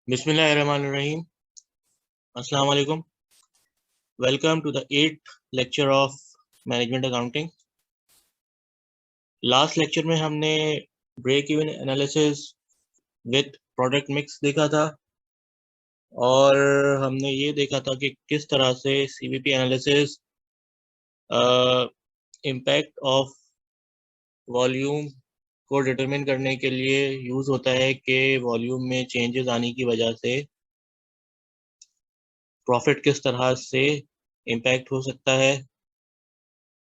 Bismillahirrahmanirrahim. Assalamu alaikum. Welcome to the 8th lecture of Management Accounting. Last lecture में हमने break even analysis with product mix देखा था और हमने ये देखा था कि किस तरह से CVP analysis impact of volume को डिटरमिन करने के लिए यूज होता है कि वॉल्यूम में चेंजेस आने की वजह से प्रॉफिट किस तरह से इम्पैक्ट हो सकता है,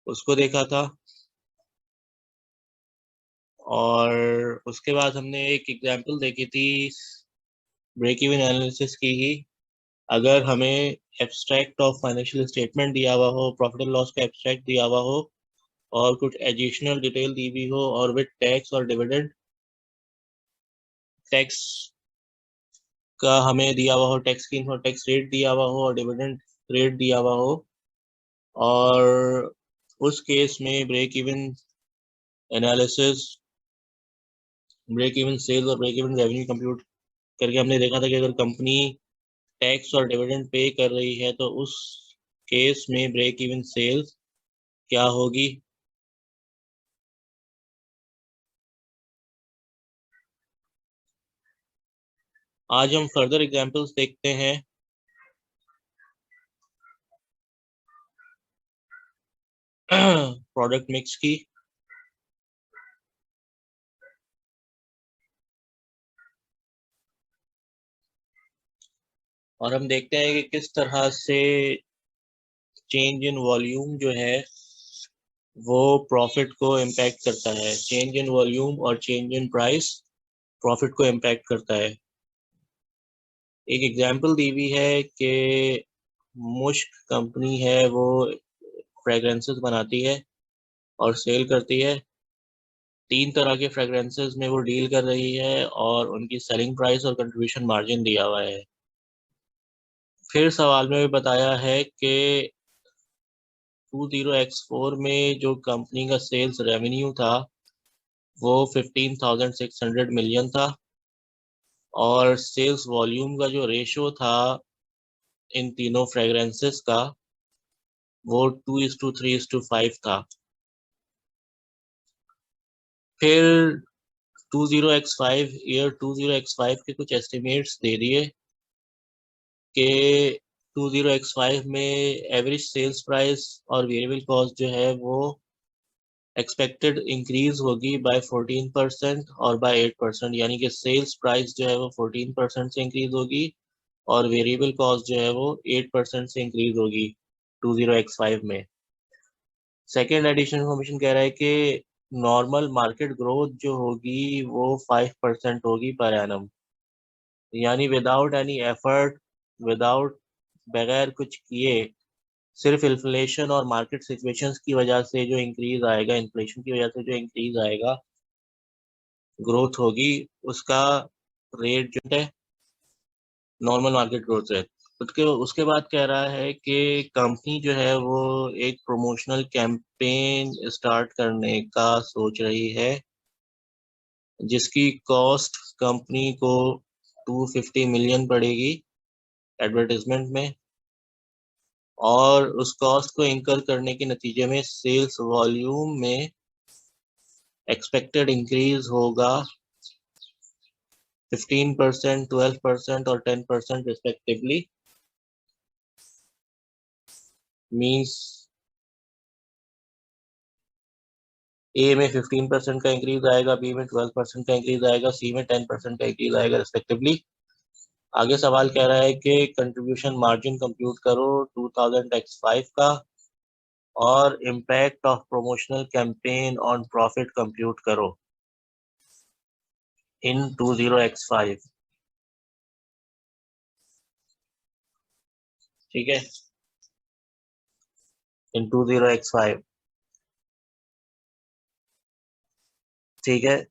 उसको देखा था। और उसके बाद हमने एक एग्जांपल देखी थी ब्रेक इवन एनालिसिस की ही। अगर हमें एब्स्ट्रैक्ट ऑफ फाइनेंशियल स्टेटमेंट दिया हुआ हो, प्रॉफिट एंड लॉस का एब्स्ट्रैक्ट दिया हुआ हो और कुछ एडिशनल डिटेल दी हुई हो और विद टैक्स और डिविडेंड, टैक्स का हमें दिया हुआ हो, टैक्स स्कीम और टैक्स रेट दिया हुआ हो और डिविडेंड रेट दिया हुआ हो, और उस केस में break even analysis, break even sales और ब्रेक इवन रेवेन्यू कंप्यूट करके हमने देखा था कि अगर कंपनी टैक्स और डिविडेंड पे कर रही है तो उस केस में ब्रेक इवन सेल्स क्या होगी। आज हम फर्दर एग्जांपल्स देखते हैं। प्रोडक्ट मिक्स की। और हम देखते हैं कि किस तरह से चेंज इन वॉल्यूम जो है वो प्रॉफिट को इम्पैक्ट करता है। चेंज इन वॉल्यूम और चेंज इन प्राइस प्रॉफिट को इम्पैक्ट करता है। एक एग्जांपल दी हुई है कि मुश्क कंपनी है, वो फ्रेग्रेंसेस बनाती है और सेल करती है। 3 तरह के फ्रेग्रेंसेस में वो डील कर रही है और उनकी सेलिंग प्राइस और कंट्रीब्यूशन मार्जिन दिया हुआ है। फिर सवाल में भी बताया है कि 20x4 में जो कंपनी का सेल्स रेवेन्यू था वो 15,600 मिलियन था और सेल्स वॉल्यूम का जो रेशो था इन तीनों फ्रेग्रेंसेस का वो 2:3:5 था। फिर 20x5 के कुछ एस्टिमेट्स दे दिए कि 20x5 में एवरेज सेल्स प्राइस और वेरिएबल कॉस्ट जो है वो एक्सपेक्टेड इंक्रीज होगी बाय 14% और बाय 8%, यानी कि सेल्स प्राइस जो है वो 14% से इंक्रीज होगी और वेरिएबल कॉस्ट जो है वो 8% से इंक्रीज होगी 20x5 में। सेकेंड एडिशनल इन्फॉर्मेशन कह रहा है कि नॉर्मल मार्केट ग्रोथ जो होगी वो 5% होगी पर एनम, यानी विदाउट एनी एफर्ट, विदाउट, बगैर कुछ किए, सिर्फ इन्फ्लेशन और मार्केट सिचुएशंस की वजह से जो इंक्रीज आएगा, इन्फ्लेशन की वजह से जो इंक्रीज आएगा, ग्रोथ होगी, उसका रेट जो है नॉर्मल मार्केट ग्रोथ रेट। उसके बाद कह रहा है कि कंपनी जो है वो एक प्रमोशनल कैंपेन स्टार्ट करने का सोच रही है जिसकी कॉस्ट कंपनी को 250 मिलियन पड़ेगी एडवर्टाइजमेंट में, और उस कॉस्ट को इंकर करने के नतीजे में सेल्स वॉल्यूम में एक्सपेक्टेड इंक्रीज होगा 15%, 12% और 10% रिस्पेक्टिवली। मीन्स ए में 15% का इंक्रीज आएगा, बी में 12% का इंक्रीज आएगा, सी में 10% का इंक्रीज आएगा रिस्पेक्टिवली। आगे सवाल कह रहा है कि कंट्रीब्यूशन मार्जिन कंप्यूट करो 2000x5 का और impact of promotional campaign on profit compute करो इन 20x5। ठीक है, इन 20x5। ठीक है।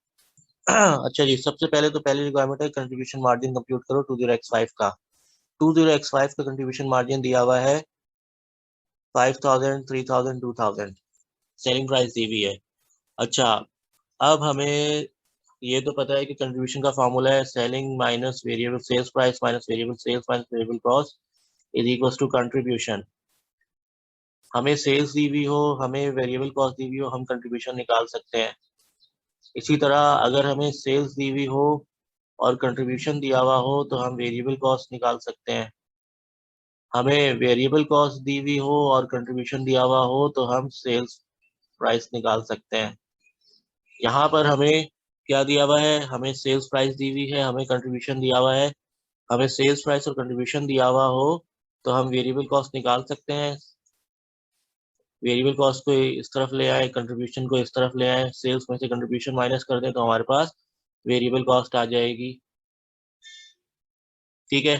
अच्छा जी, सबसे पहले तो पहली रिक्वायरमेंट है कंट्रीब्यूशन मार्जिन कंप्यूट करो 20x5 का। 20x5 का कंट्रीब्यूशन मार्जिन दिया हुआ है 5,000, 3,000, 2,000। सेलिंग प्राइस दी हुई है। अच्छा, अब हमें ये तो पता है कि कंट्रीब्यूशन का फॉर्मूला है selling minus variable sales price minus variable sales minus variable cost is equals to contribution. हमें सेल्स दी हुई हो, हमें वेरिएबल कॉस्ट दी हुई हो, हम कंट्रीब्यूशन निकाल सकते हैं। इसी तरह अगर हमें सेल्स दी हुई हो और कंट्रीब्यूशन दिया हुआ हो तो हम वेरिएबल कॉस्ट निकाल सकते हैं। हमें वेरिएबल कॉस्ट दी हुई हो और कंट्रीब्यूशन दिया हुआ हो तो हम सेल्स प्राइस निकाल सकते हैं। यहाँ पर हमें क्या दिया हुआ है, हमें सेल्स प्राइस दी हुई है, हमें कंट्रीब्यूशन दिया हुआ है। हमें सेल्स प्राइस और कंट्रीब्यूशन दिया हुआ हो तो हम वेरिएबल कॉस्ट निकाल सकते हैं। वेरिएबल कॉस्ट को इस तरफ ले आए, कंट्रीब्यूशन को इस तरफ ले आए, सेल्स में से कंट्रीब्यूशन माइनस कर दें तो हमारे पास वेरिएबल कॉस्ट आ जाएगी। ठीक है,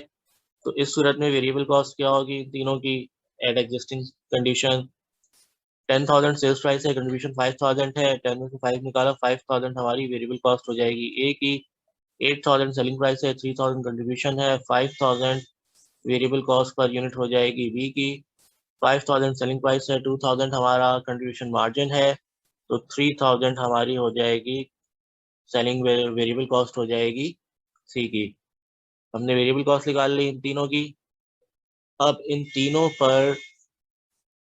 तो इस सूरत में वेरिएबल कॉस्ट क्या होगी तीनों की at existing condition. 10,000 sales price है, कंट्रीब्यूशन 5,000 है, 10 में से 5 निकाला, 5,000 हमारी वेरिएबल कॉस्ट हो जाएगी। ए की 8,000 सेलिंग प्राइस है, 3,000 कंट्रीब्यूशन है, 5,000 वेरिएबल कॉस्ट पर यूनिट हो जाएगी। बी की 5,000 सेलिंग प्राइस है, 2,000 हमारा कंट्रीब्यूशन मार्जिन है, तो 3,000 हमारी हो जाएगी सेलिंग वेरिएबल कॉस्ट हो जाएगी सी की। हमने वेरिएबल कॉस्ट निकाल ली इन तीनों की। अब इन तीनों पर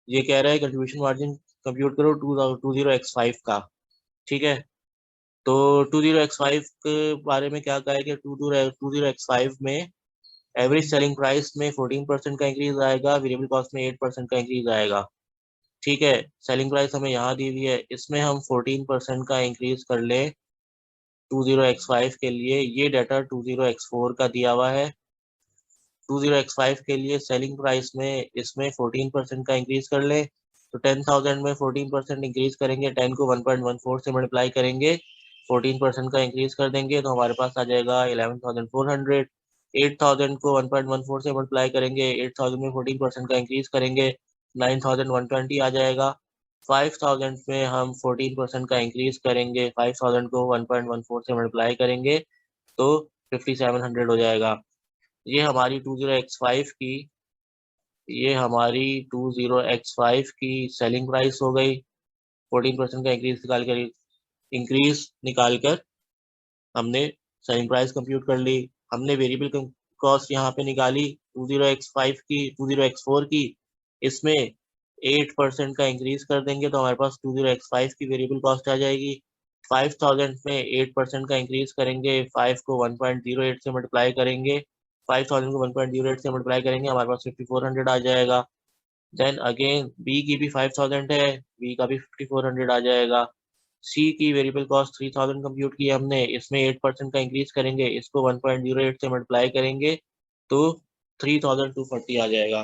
ये कह रहा है कंट्रीब्यूशन मार्जिन कंप्यूट करो 20x5 का। ठीक है, तो 20x5 के बारे में क्या कहा है कि 20x5 में एवरेज सेलिंग प्राइस में 14% का इंक्रीज आएगा, वेरिएबल कॉस्ट में 8% का इंक्रीज आएगा। ठीक है, सेलिंग प्राइस हमें यहाँ दी हुई है, इसमें हम 14% का इंक्रीज कर ले 20x5 के लिए। ये डाटा 20x4 का दिया हुआ है। 20x5 के लिए सेलिंग प्राइस में इसमें 14% का इंक्रीज कर ले, तो 10,000 में 14% इंक्रीज करेंगे, 10 को 1.14 से मल्टीप्लाई करेंगे, 14% का इंक्रीज कर देंगे तो हमारे पास आ जाएगा 11,400। 8,000 को 1.14 से मल्टीप्लाई करेंगे, 8,000 में 14% का इंक्रीज करेंगे, 9,120 आ जाएगा। 5,000 में हम 14% का इंक्रीज करेंगे, 5,000 को 1.14 से मल्टीप्लाई करेंगे तो 5,700 हो जाएगा। ये हमारी 20x5 की ये हमारी 20x5 की सेलिंग प्राइस हो गई। 14% का इंक्रीज निकाल कर हमने सेलिंग प्राइस कंप्यूट कर ली। हमने वेरिएबल कॉस्ट यहाँ पे निकाली 20x5 की 20x4 की, इसमें 8% का इंक्रीज कर देंगे तो हमारे पास 20x5 की वेरिएबल कॉस्ट आ जाएगी। 5,000 में 8% का इंक्रीज करेंगे, 5 को 1.08 से मल्टीप्लाई करेंगे, 5,000 को 1.08 से मल्टीप्लाई करेंगे, हमारे पास 5,400 आ जाएगा। देन अगेन बी की भी 5,000 है, बी का भी 5,400 आ जाएगा। सी की वेरिएबल कॉस्ट 3,000 कंप्यूट की हमने, इसमें 8% का इंक्रीज करेंगे, इसको 1.08 से मल्टीप्लाई करेंगे तो 3,240 आ जाएगा।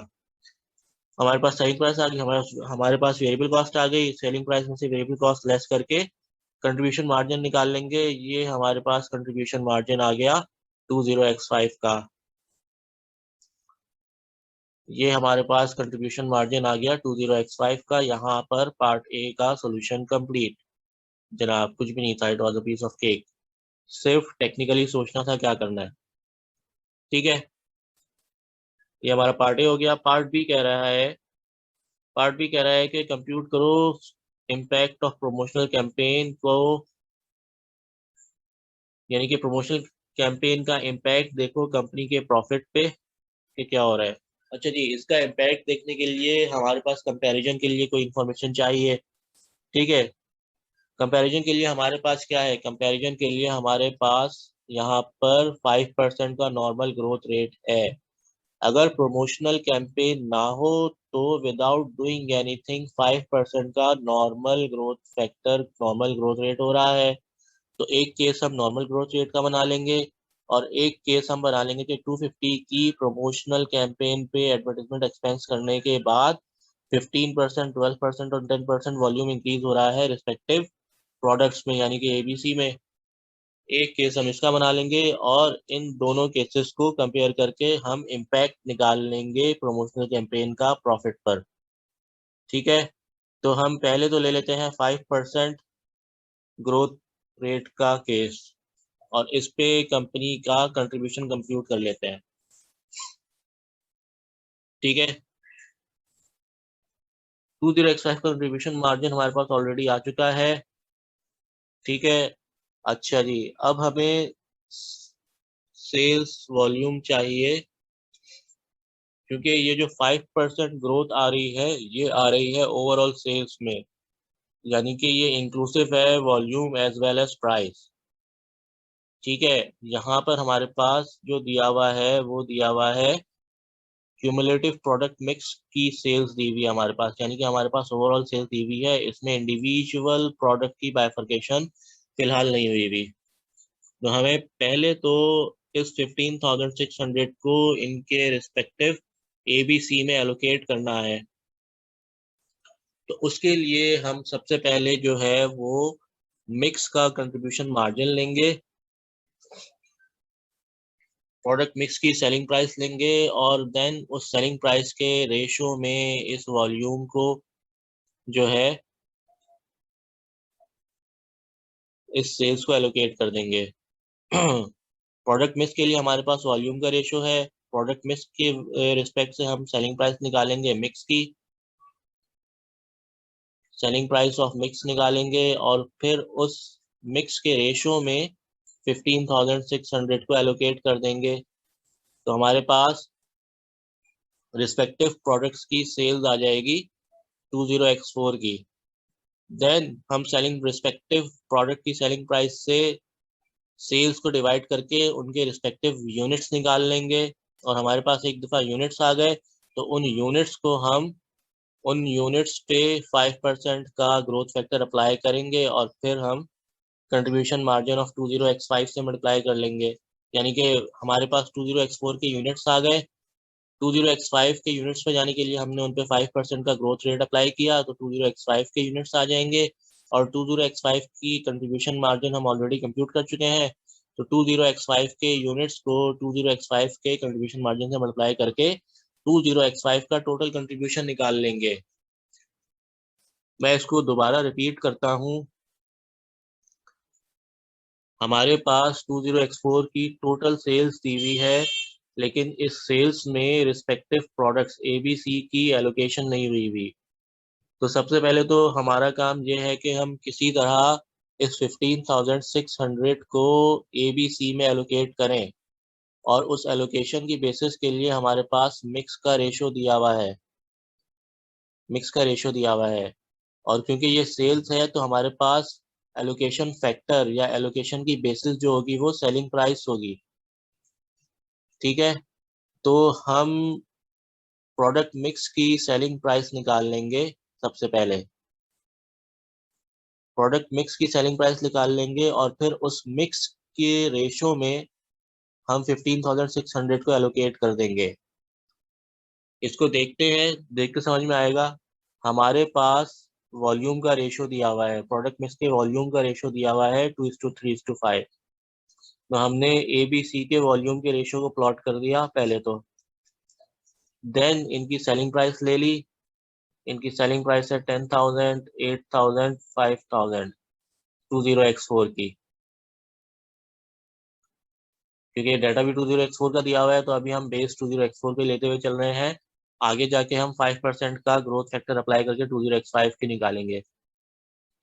हमारे पास सेलिंग प्राइस आ गई, हमारे पास वेरिएबल कॉस्ट आ गई। सेलिंग प्राइस में से वेरिएबल कॉस्ट लेस करके कंट्रीब्यूशन मार्जिन निकाल लेंगे। ये हमारे पास कंट्रीब्यूशन मार्जिन आ गया 20x5 का। ये हमारे पास कंट्रीब्यूशन मार्जिन आ गया 20x5 का। यहाँ पर पार्ट ए का सोल्यूशन कंप्लीट। जनाब कुछ भी नहीं था, it was a piece of cake. सिर्फ टेक्निकली सोचना था क्या करना है। ठीक है, ये हमारा पार्ट ए हो गया। पार्ट बी कह रहा है कि कंप्यूट करो इम्पैक्ट ऑफ प्रमोशनल कैंपेन को, यानी कि प्रमोशनल कैंपेन का इम्पैक्ट देखो कंपनी के प्रॉफिट पे कि क्या हो रहा है। अच्छा जी, इसका इम्पैक्ट देखने के लिए हमारे पास कंपैरिजन के लिए कोई इंफॉर्मेशन चाहिए। ठीक है, कंपैरिजन के लिए हमारे पास क्या है, कंपैरिजन के लिए हमारे पास यहाँ पर 5% का नॉर्मल ग्रोथ रेट है। अगर प्रमोशनल कैंपेन ना हो तो विदाउट डूइंग एनीथिंग 5% का नॉर्मल ग्रोथ रेट हो रहा है। तो एक केस हम नॉर्मल ग्रोथ रेट का बना लेंगे और एक केस हम बना लेंगे कि 250 की प्रमोशनल कैंपेन पे एडवर्टाइजमेंट एक्सपेंस करने के बाद 15%, 12% और 10% वॉल्यूम इंक्रीज हो रहा है रिस्पेक्टिव प्रोडक्ट्स में, यानी कि एबीसी में। एक केस हम इसका बना लेंगे और इन दोनों केसेस को कंपेयर करके हम इम्पैक्ट निकाल लेंगे प्रमोशनल कैंपेन का प्रॉफिट पर। ठीक है, तो हम पहले तो ले लेते हैं 5% ग्रोथ रेट का केस और इस पे कंपनी का कंट्रीब्यूशन कंप्यूट कर लेते हैं। ठीक है, 20x5 का कंट्रीब्यूशन मार्जिन हमारे पास ऑलरेडी आ चुका है। ठीक है, अच्छा जी, अब हमें सेल्स वॉल्यूम चाहिए, क्योंकि ये जो 5% ग्रोथ आ रही है ये आ रही है ओवरऑल सेल्स में, यानी कि ये इंक्लूसिव है volume as well as price. ठीक है, यहाँ पर हमारे पास जो दिया हुआ है वो दिया हुआ है क्यूमुलेटिव प्रोडक्ट मिक्स की सेल्स दी हुई है हमारे पास, यानी कि हमारे पास ओवरऑल सेल्स दी हुई है, इसमें इंडिविजुअल प्रोडक्ट की बाइफर्केशन फिलहाल नहीं हुई हुई। तो हमें पहले तो इस 15,600 को इनके रिस्पेक्टिव ए बी सी में एलोकेट करना है। तो उसके लिए हम सबसे पहले जो है वो मिक्स का कंट्रीब्यूशन मार्जिन लेंगे, प्रोडक्ट मिक्स की सेलिंग प्राइस लेंगे, और देन उस सेलिंग प्राइस के रेशो में इस वॉल्यूम को जो है इस सेल्स को एलोकेट कर देंगे। प्रोडक्ट मिक्स के लिए हमारे पास वॉल्यूम का रेशो है, प्रोडक्ट मिक्स के रिस्पेक्ट से हम सेलिंग प्राइस निकालेंगे मिक्स की, सेलिंग प्राइस ऑफ मिक्स निकालेंगे, और फिर उस मिक्स के रेशो में 15,600 को एलोकेट कर देंगे। तो हमारे पास रिस्पेक्टिव प्रोडक्ट्स की सेल्स आ जाएगी 20x4 की। देन हम सेलिंग रिस्पेक्टिव प्रोडक्ट की सेलिंग प्राइस से सेल्स को डिवाइड करके उनके रिस्पेक्टिव यूनिट्स निकाल लेंगे, और हमारे पास एक दफ़ा यूनिट्स आ गए तो उन यूनिट्स को हम उन यूनिट्स पे 5% का ग्रोथ फैक्टर अप्लाई करेंगे, और फिर हम कंट्रीब्यूशन मार्जिन ऑफ 20x5 से मल्टीप्लाई कर लेंगे, यानी कि हमारे पास 20x4 के यूनिट्स आ गए। 20x5 के यूनिट्स पे जाने के लिए हमने उन पे 5% का ग्रोथ रेट अप्लाई किया, तो 20x5 के यूनिट्स आ जाएंगे, और 20x5 की कंट्रीब्यूशन मार्जिन हम ऑलरेडी कंप्यूट कर चुके हैं। तो 20x5 के यूनिट्स को 20x5 के कंट्रीब्यूशन मार्जिन से मल्टीप्लाई करके 20x5 का टोटल कंट्रीब्यूशन निकाल लेंगे। मैं इसको दोबारा रिपीट करता हूँ। हमारे पास 20x4 की टोटल सेल्स दी हुई है, लेकिन इस सेल्स में respective products A B C की एलोकेशन नहीं हुई हुई। तो सबसे पहले तो हमारा काम ये है कि हम किसी तरह इस 15,600 को ए बी सी में एलोकेट करें, और उस एलोकेशन की बेसिस के लिए हमारे पास मिक्स का रेशो दिया हुआ है, मिक्स का रेशो दिया हुआ है। और क्योंकि ये सेल्स है तो हमारे पास एलोकेशन फैक्टर या एलोकेशन की बेसिस जो होगी वो सेलिंग प्राइस होगी। ठीक है, तो हम प्रोडक्ट मिक्स की सेलिंग प्राइस निकाल लेंगे। सबसे पहले प्रोडक्ट मिक्स की सेलिंग प्राइस निकाल लेंगे, और फिर उस मिक्स के रेशो में हम 15,600 को एलोकेट कर देंगे। इसको देखते हैं, देख के समझ में आएगा। हमारे पास वॉल्यूम का रेशो दिया हुआ है, प्रोडक्ट मिक्स के वॉल्यूम का रेशो दिया हुआ है 2:3:5। तो हमने ए बी सी के वॉल्यूम के रेशो को प्लॉट कर दिया पहले तो। देन इनकी सेलिंग प्राइस ले ली, इनकी सेलिंग प्राइस है 10,000, 8,000, 5,000 20x4 की, क्योंकि डाटा भी 20x4 का दिया हुआ है, तो अभी हम बेस 20x4 पे लेते हुए चल रहे हैं। आगे जाके हम 5% का ग्रोथ फैक्टर अप्लाई करके 20x5 की निकालेंगे।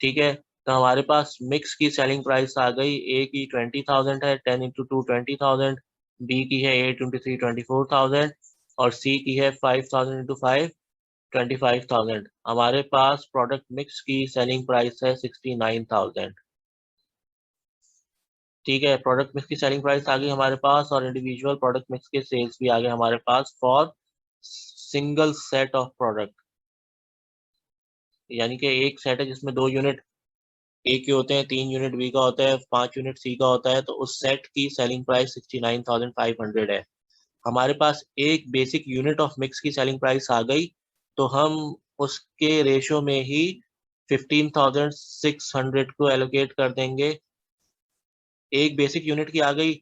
ठीक है, तो हमारे पास मिक्स की सेलिंग प्राइस आ गई, ए की 20,000 है, 10 × 2 20,000, बी की है 8 × 3 24,000, और सी की है 5,000 × 5 25,000। हमारे पास प्रोडक्ट मिक्स की सेलिंग प्राइस है 69,000। ठीक है, प्रोडक्ट मिक्स की सेलिंग प्राइस आ गई हमारे पास, और इंडिविजुअल प्रोडक्ट मिक्स के सेल्स भी आ गए हमारे पास for single set of product, यानी कि एक सेट है जिसमें 2 यूनिट ए के होते हैं, 3 यूनिट बी का होता है, 5 यूनिट सी का होता है, तो उस सेट की सेलिंग प्राइस 69,500 है। हमारे पास एक बेसिक यूनिट ऑफ मिक्स की सेलिंग प्राइस आ गई, तो हम उसके रेशो में ही 15,600 को एलोकेट कर देंगे। एक बेसिक यूनिट की आ गई,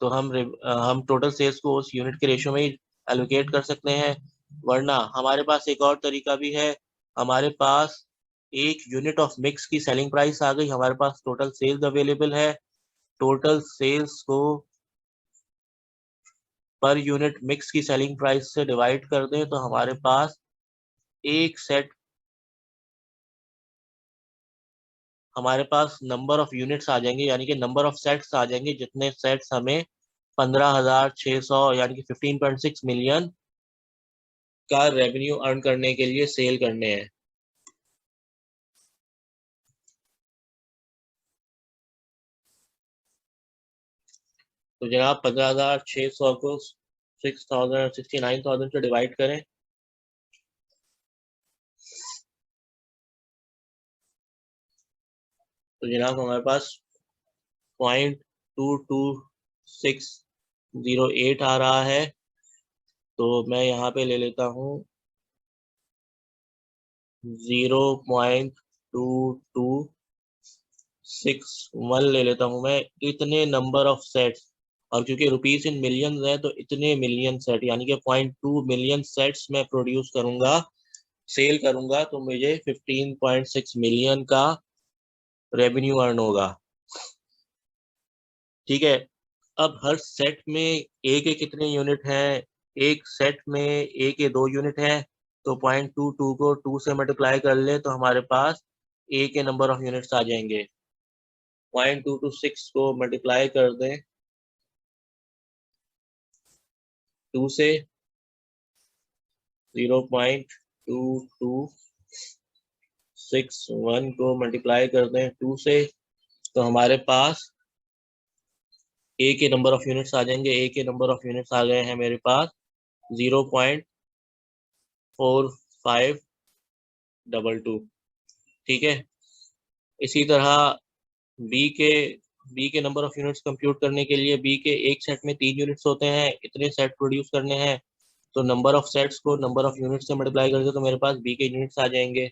तो हम टोटल सेल्स को उस यूनिट के रेशो में ही एलोकेट कर सकते हैं। वरना हमारे पास एक और तरीका भी है। हमारे पास एक यूनिट ऑफ मिक्स की सेलिंग प्राइस आ गई, हमारे पास टोटल सेल्स अवेलेबल है, टोटल सेल्स को पर यूनिट मिक्स की सेलिंग प्राइस से डिवाइड कर दें, तो हमारे पास एक सेट हमारे पास नंबर ऑफ यूनिट्स आ जाएंगे, यानी कि नंबर ऑफ सेट्स आ जाएंगे, जितने सेट्स हमें 15,600 यानी कि 15.6 मिलियन का रेवेन्यू अर्न करने के लिए सेल करने हैं। तो जनाब 15,600 को 69,000 से डिवाइड करें। तो जनाब हमारे पास 0.22608 आ रहा है। तो मैं यहाँ पे ले लेता हूँ 0.2261 ले लेता हूँ मैं, इतने नंबर ऑफ सेट्स। और क्योंकि रुपीस इन मिलियंस है तो इतने मिलियन सेट यानी कि 0.2 मिलियन सेट्स मैं प्रोड्यूस करूंगा, सेल करूंगा, तो मुझे 15.6 मिलियन का रेवेन्यू अर्न होगा। ठीक है। अब हर सेट में ए के कितने यूनिट हैं? एक सेट में ए के 2 यूनिट हैं, तो 0.22 को 2 से मल्टीप्लाई कर ले तो हमारे पास ए के नंबर ऑफ यूनिट्स आ जाएंगे। 0.226 को मल्टीप्लाई कर दें 2 से, 0.2261 को मल्टीप्लाई कर दें 2 से, तो हमारे पास ए के नंबर ऑफ यूनिट्स आ जाएंगे। ए के नंबर ऑफ यूनिट्स आ गए हैं मेरे पास 0.4522। ठीक है। इसी तरह बी के बी के नंबर ऑफ यूनिट्स कंप्यूट करने के लिए, बी के एक सेट में 3 यूनिट्स होते हैं, इतने सेट प्रोड्यूस करने हैं, तो नंबर ऑफ सेट्स को नंबर ऑफ यूनिट्स से मल्टीप्लाई करके तो मेरे पास बी के यूनिट्स आ जाएंगे।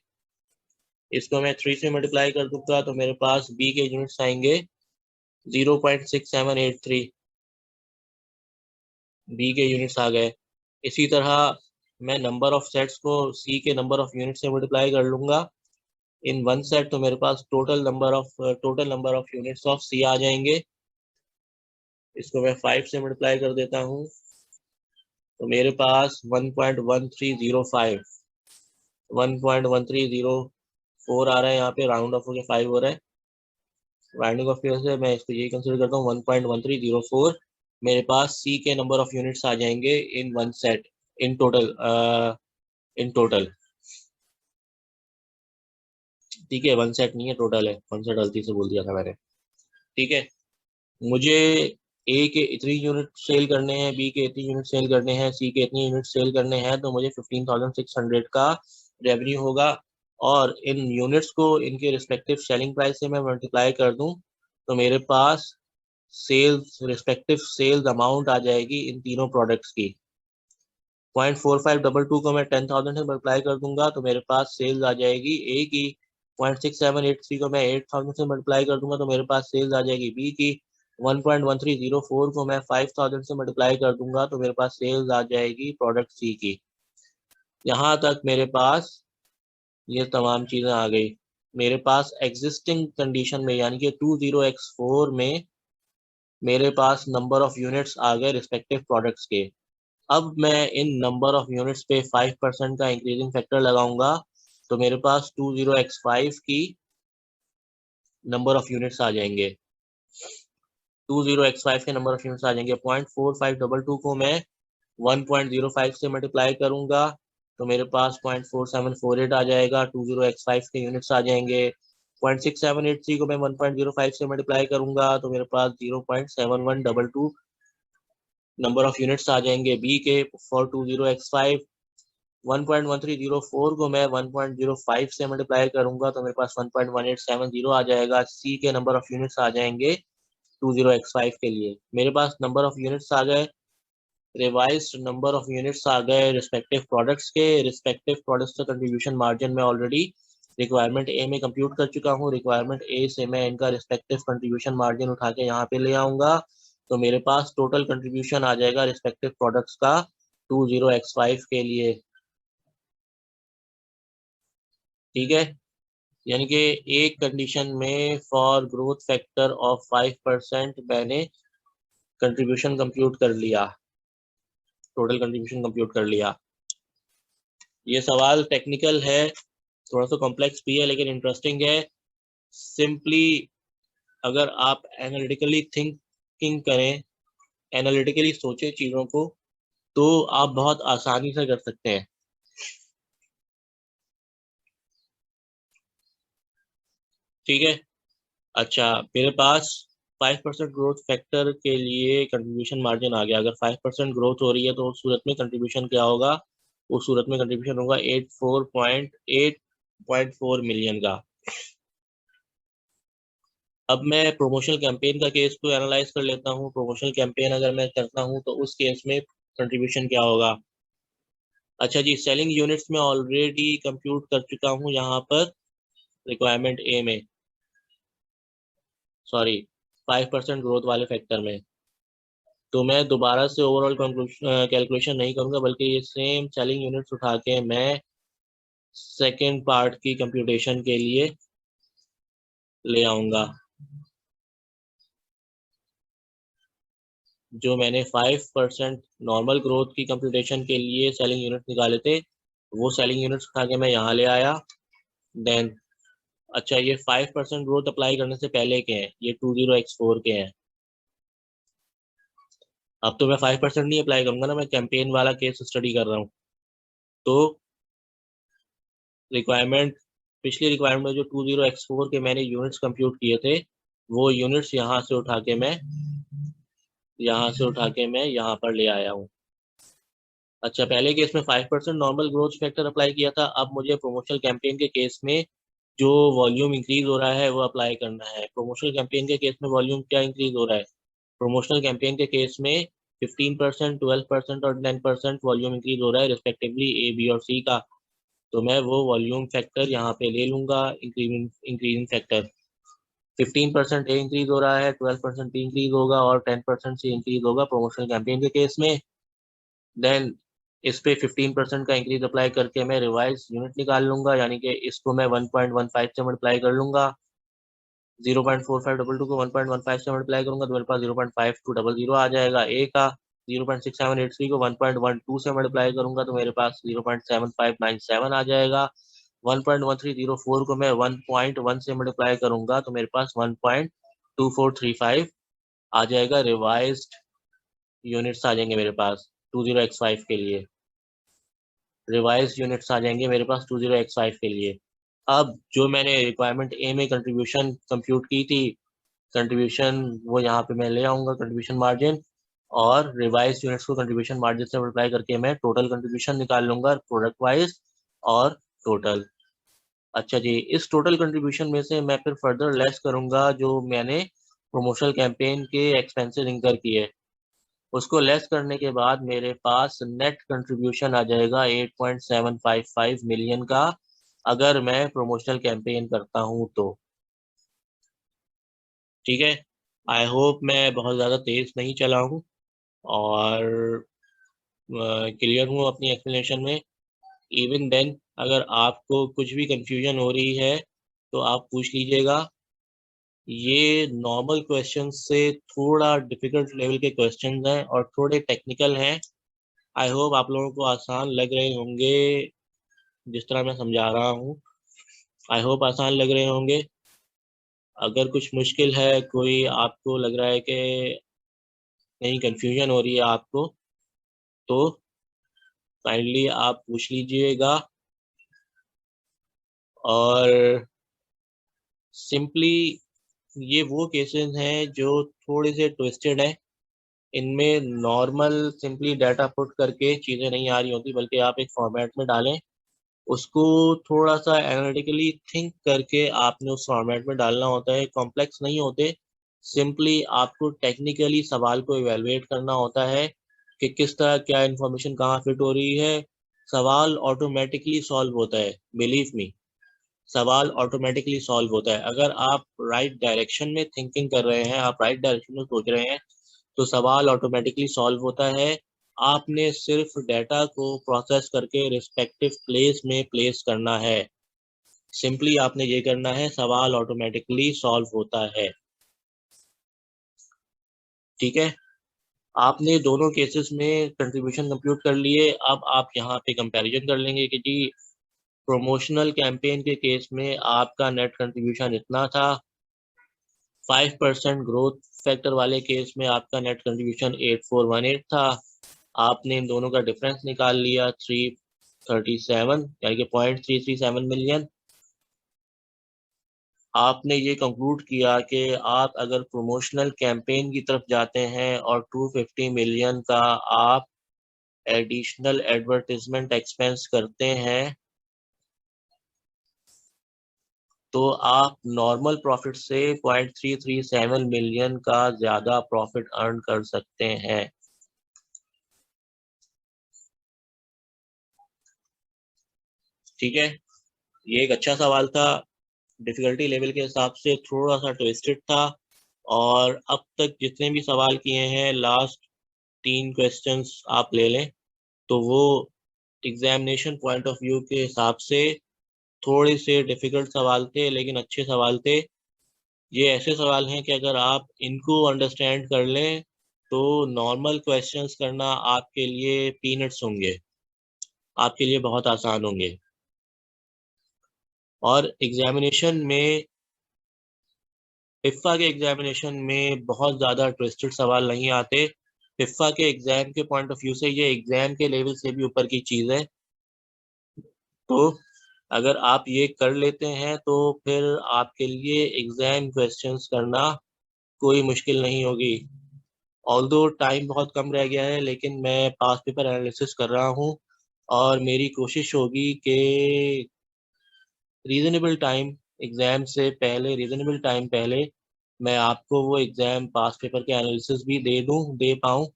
इसको मैं 3 से मल्टीप्लाई कर दूंगा तो मेरे पास बी के यूनिट्स आएंगे 0.6783। बी के यूनिट्स आ गए। इसी तरह मैं नंबर ऑफ सेट्स को सी के नंबर ऑफ यूनिट से मल्टीप्लाई कर लूंगा इन वन सेट, तो मेरे पास total number of units of C आ जाएंगे। इसको मैं 5 से मल्टीप्लाई कर देता हूँ तो मेरे पास 1.1305 1.1304 आ रहा है। यहाँ पे राउंड ऑफ होकर 5 हो रहा है। राउंडिंग ऑफ की वजह से मैं इसको यही कंसिडर करता हूँ 1.1304। मेरे पास सी के नंबर ऑफ यूनिट्स आ जाएंगे इन वन सेट, इन टोटल। ठीक है, वन सेट नहीं है, टोटल है। वन सेट गलती से बोल दिया था मैंने। ठीक है। मुझे ए के इतनी यूनिट सेल करने हैं, बी के इतनी यूनिट सेल करने हैं, सी के इतनी यूनिट सेल करने हैं, तो मुझे 15,600 का रेवेन्यू होगा। और इन यूनिट्स को इनके रिस्पेक्टिव सेलिंग प्राइस से मैं मल्टीप्लाई कर दूं तो मेरे पास रिस्पेक्टिव सेल्स अमाउंट आ जाएगी इन तीनों प्रोडक्ट्स की। 0.4522 को मैं 10,000 से मल्टीप्लाई कर दूंगा तो मेरे पास सेल्स आ जाएगी ए की। 0.6783 को मैं 8,000 से मल्टीप्लाई कर दूंगा तो मेरे पास सेल्स आ जाएगी बी की। 1.1304 को मैं 5,000 से मल्टीप्लाई कर दूंगा तो मेरे पास सेल्स आ जाएगी प्रोडक्ट सी की। यहाँ तक मेरे पास ये तमाम चीज़ें आ गई। मेरे पास एग्जिस्टिंग कंडीशन में यानी कि 20x4 में मेरे पास नंबर ऑफ यूनिट्स आ गए रिस्पेक्टिव प्रोडक्ट्स के। अब मैं इन नंबर ऑफ यूनिट्स पे 5% का इंक्रीजिंग फैक्टर लगाऊंगा तो मेरे पास 20x5 की नंबर ऑफ यूनिट्स आ जाएंगे। 20x5 के नंबर ऑफ यूनिट्स आ जाएंगे। 0.4522 को मैं 1.05 से मल्टीप्लाई करूंगा तो मेरे पास 0.4748 आ जाएगा। 20x5 के यूनिट्स आ जाएंगे। 0.6783 को मैं 1.05 से मल्टीप्लाई करूंगा तो मेरे पास 0.7122 नंबर ऑफ यूनिट्स आ जाएंगे बी के फॉर 20x5। 1.1304 को मैं 1.05 से मल्टीप्लाई करूंगा तो मेरे पास 1.1870 आ जाएगा। सी के नंबर ऑफ यूनिट्स आ जाएंगे 20x5 के लिए। मेरे पास नंबर ऑफ यूनिट्स आ गए, रिवाइज्ड नंबर ऑफ यूनिट्स आ गए रिस्पेक्टिव प्रोडक्ट्स के। रिस्पेक्टिव प्रोडक्ट्स का कंट्रीब्यूशन मार्जिन में ऑलरेडी रिक्वायरमेंट ए में कंप्यूट कर चुका हूँ। रिक्वायरमेंट ए से मैं इनका रिस्पेक्टिव कंट्रीब्यूशन मार्जिन उठा के यहाँ पे ले आऊंगा तो मेरे पास टोटल कंट्रीब्यूशन आ जाएगा रिस्पेक्टिव प्रोडक्ट्स का 20x5 के लिए। ठीक है। यानी कि एक कंडीशन में फॉर ग्रोथ फैक्टर ऑफ 5% मैंने कंट्रीब्यूशन कंप्यूट कर लिया, टोटल कंट्रीब्यूशन कंप्यूट कर लिया। ये सवाल टेक्निकल है, थोड़ा सा कॉम्प्लेक्स भी है लेकिन इंटरेस्टिंग है। सिंपली अगर आप एनालिटिकली थिंकिंग करें, एनालिटिकली सोचे चीज़ों को, तो आप बहुत आसानी से कर सकते हैं। ठीक है। अच्छा, मेरे पास 5% ग्रोथ फैक्टर के लिए कंट्रीब्यूशन मार्जिन आ गया। अगर 5% ग्रोथ हो रही है तो उस सूरत में कंट्रीब्यूशन क्या होगा? उस सूरत में कंट्रीब्यूशन होगा 8.4 मिलियन का। अब मैं प्रमोशनल कैंपेन का केस को एनालाइज कर लेता हूँ। प्रमोशनल कैंपेन अगर मैं करता हूँ तो उस केस में कंट्रीब्यूशन क्या होगा? अच्छा जी, सेलिंग यूनिट्स में ऑलरेडी कंप्यूट कर चुका हूँ यहाँ पर रिक्वायरमेंट ए में, सॉरी 5% ग्रोथ वाले फैक्टर में। तो मैं दोबारा से ओवरऑल कैलकुलेशन नहीं करूंगा, बल्कि ये सेम सेलिंग यूनिट्स उठा के मैं सेकेंड पार्ट की कंप्यूटेशन के लिए ले आऊंगा। जो मैंने 5% नॉर्मल ग्रोथ की कंप्यूटेशन के लिए सेलिंग यूनिट्स निकाले थे, वो सेलिंग यूनिट्स उठा के मैं यहाँ ले आया। देन अच्छा, ये 5% ग्रोथ अप्लाई करने से पहले के हैं, ये 20x4 के हैं। अब तो मैं 5% नहीं अप्लाई करूंगा ना, मैं कैंपेन वाला केस स्टडी कर रहा हूँ। तो रिक्वायरमेंट, पिछली रिक्वायरमेंट में जो 20x4 के मैंने यूनिट्स कंप्यूट किए थे, वो यूनिट्स यहाँ से उठा के मैं यहाँ पर ले आया हूँ। अच्छा, पहले केस में 5% नॉर्मल ग्रोथ फैक्टर अप्लाई किया था। अब मुझे प्रमोशनल कैंपेन के केस में जो वॉल्यूम इंक्रीज हो रहा है वो अप्लाई करना है। प्रमोशनल कैंपेन के केस में वॉल्यूम क्या इंक्रीज हो रहा है? प्रमोशनल कैंपेन के केस में 15%, 12% और 10% वॉल्यूम इंक्रीज हो रहा है रिस्पेक्टिवली ए, बी और सी का। तो मैं वो वॉल्यूम फैक्टर यहाँ पे ले लूंगा, इंक्रीजिंग फैक्टर। 15% ए इंक्रीज हो रहा है, 12% बी इंक्रीज होगा और 10% सी इंक्रीज होगा प्रमोशनल कैंपेन के केस में। देन इस पे 15% का इंक्रीज अप्लाई करके मैं रिवाइज यूनिट निकाल लूंगा, यानी कि इसको मैं 1.15 से मल्टीप्लाई कर लूंगा। 0.4522 को 1.15 से मल्टीप्लाई करूंगा तो मेरे पास 0.5200 आ जाएगा ए का। 0.6783 को 1.12 से मल्टीप्लाई करूंगा तो मेरे पास 0.7597 आ जाएगा। 1.1304 को मैं 1.1 से मल्टीप्लाई करूंगा तो मेरे पास 1.2435 आ जाएगा। रिवाइज्ड यूनिट्स आ जाएंगे मेरे पास 20x5 के लिए। रिवाइज यूनिट्स आ जाएंगे मेरे पास 20x5 के लिए। अब जो मैंने रिक्वायरमेंट ए में कंट्रीब्यूशन कंप्यूट की थी, कंट्रीब्यूशन वो यहाँ पे मैं ले आऊंगा कंट्रीब्यूशन मार्जिन, और रिवाइज यूनिट्स को कंट्रीब्यूशन मार्जिन से मल्टीप्लाई करके मैं टोटल कंट्रीब्यूशन निकाल लूंगा प्रोडक्ट वाइज और टोटल। अच्छा जी, इस टोटल कंट्रीब्यूशन में से मैं फिर फर्दर लेस करूंगा जो मैंने प्रमोशनल कैंपेन के एक्सपेंसेस इंकर किए। उसको लेस करने के बाद मेरे पास नेट कंट्रीब्यूशन आ जाएगा 8.755 मिलियन का, अगर मैं प्रमोशनल कैंपेन करता हूं तो। ठीक है। आई होप मैं बहुत ज़्यादा तेज नहीं चला हूँ और क्लियर हूँ अपनी एक्सप्लेनेशन में। इवन देन अगर आपको कुछ भी कंफ्यूजन हो रही है तो आप पूछ लीजिएगा। ये नॉर्मल क्वेश्चन से थोड़ा डिफिकल्ट लेवल के क्वेश्चन हैं और थोड़े टेक्निकल हैं। आई होप आप लोगों को आसान लग रहे होंगे जिस तरह मैं समझा रहा हूँ। आई होप आसान लग रहे होंगे। अगर कुछ मुश्किल है, कोई आपको लग रहा है कि कहीं कंफ्यूजन हो रही है आपको, तो काइंडली आप पूछ लीजिएगा। और सिंपली ये वो केसेस हैं जो थोड़े से ट्विस्टेड हैं। इनमें नॉर्मल सिंपली डाटा पुट करके चीज़ें नहीं आ रही होती, बल्कि आप एक फॉर्मेट में डालें, उसको थोड़ा सा एनालिटिकली थिंक करके आपने उस फॉर्मेट में डालना होता है। कॉम्प्लेक्स नहीं होते, सिंपली आपको टेक्निकली सवाल को इवेलुएट करना होता है कि किस तरह क्या इन्फॉर्मेशन कहाँ फिट हो रही है। सवाल ऑटोमेटिकली सॉल्व होता है, बिलीव मी, सवाल ऑटोमेटिकली सॉल्व होता है। अगर आप राइट डायरेक्शन में थिंकिंग कर रहे हैं, आप राइट डायरेक्शन में सोच रहे हैं, तो सवाल ऑटोमेटिकली सॉल्व होता है। आपने सिर्फ डेटा को प्रोसेस करके रिस्पेक्टिव प्लेस में प्लेस करना है। सिंपली आपने ये करना है, सवाल ऑटोमेटिकली सॉल्व होता है। ठीक है। आपने दोनों केसेस में कंट्रीब्यूशन कंप्यूट कर लिए। अब आप यहाँ पे कंपैरिजन कर लेंगे कि जी प्रमोशनल कैंपेन के केस में आपका नेट कंट्रीब्यूशन इतना था, 5% ग्रोथ फैक्टर वाले केस में आपका नेट कंट्रीब्यूशन 8418 था। आपने इन दोनों का डिफरेंस निकाल लिया 337 यानी कि 0.337 मिलियन। आपने ये कंक्लूड किया कि आप अगर प्रमोशनल कैंपेन की तरफ जाते हैं और 250 मिलियन का आप एडिशनल एडवर्टाइजमेंट एक्सपेंस करते हैं तो आप नॉर्मल प्रॉफिट से 0.337 मिलियन का ज़्यादा प्रॉफिट अर्न कर सकते हैं। ठीक है, ये एक अच्छा सवाल था, डिफिकल्टी लेवल के हिसाब से थोड़ा सा ट्विस्टेड था। और अब तक जितने भी सवाल किए हैं, लास्ट 3 क्वेश्चंस आप ले लें तो वो एग्जामिनेशन पॉइंट ऑफ व्यू के हिसाब से थोड़े से डिफिकल्ट सवाल थे, लेकिन अच्छे सवाल थे। ये ऐसे सवाल हैं कि अगर आप इनको अंडरस्टैंड कर लें तो नॉर्मल क्वेश्चंस करना आपके लिए पीनट्स होंगे, आपके लिए बहुत आसान होंगे। और एग्जामिनेशन में, इफ्फा के एग्जामिनेशन में बहुत ज़्यादा ट्विस्टेड सवाल नहीं आते। इफ्फा के एग्जाम के पॉइंट ऑफ व्यू से ये एग्जाम के लेवल से भी ऊपर की चीज़ है। तो अगर आप ये कर लेते हैं तो फिर आपके लिए एग्जाम क्वेश्चंस करना कोई मुश्किल नहीं होगी। ऑल्दो टाइम बहुत कम रह गया है, लेकिन मैं पास पेपर एनालिसिस कर रहा हूँ और मेरी कोशिश होगी कि रीजनेबल टाइम, एग्जाम से पहले रीजनेबल टाइम पहले मैं आपको वो एग्जाम पास पेपर के एनालिसिस भी दे पाऊँ,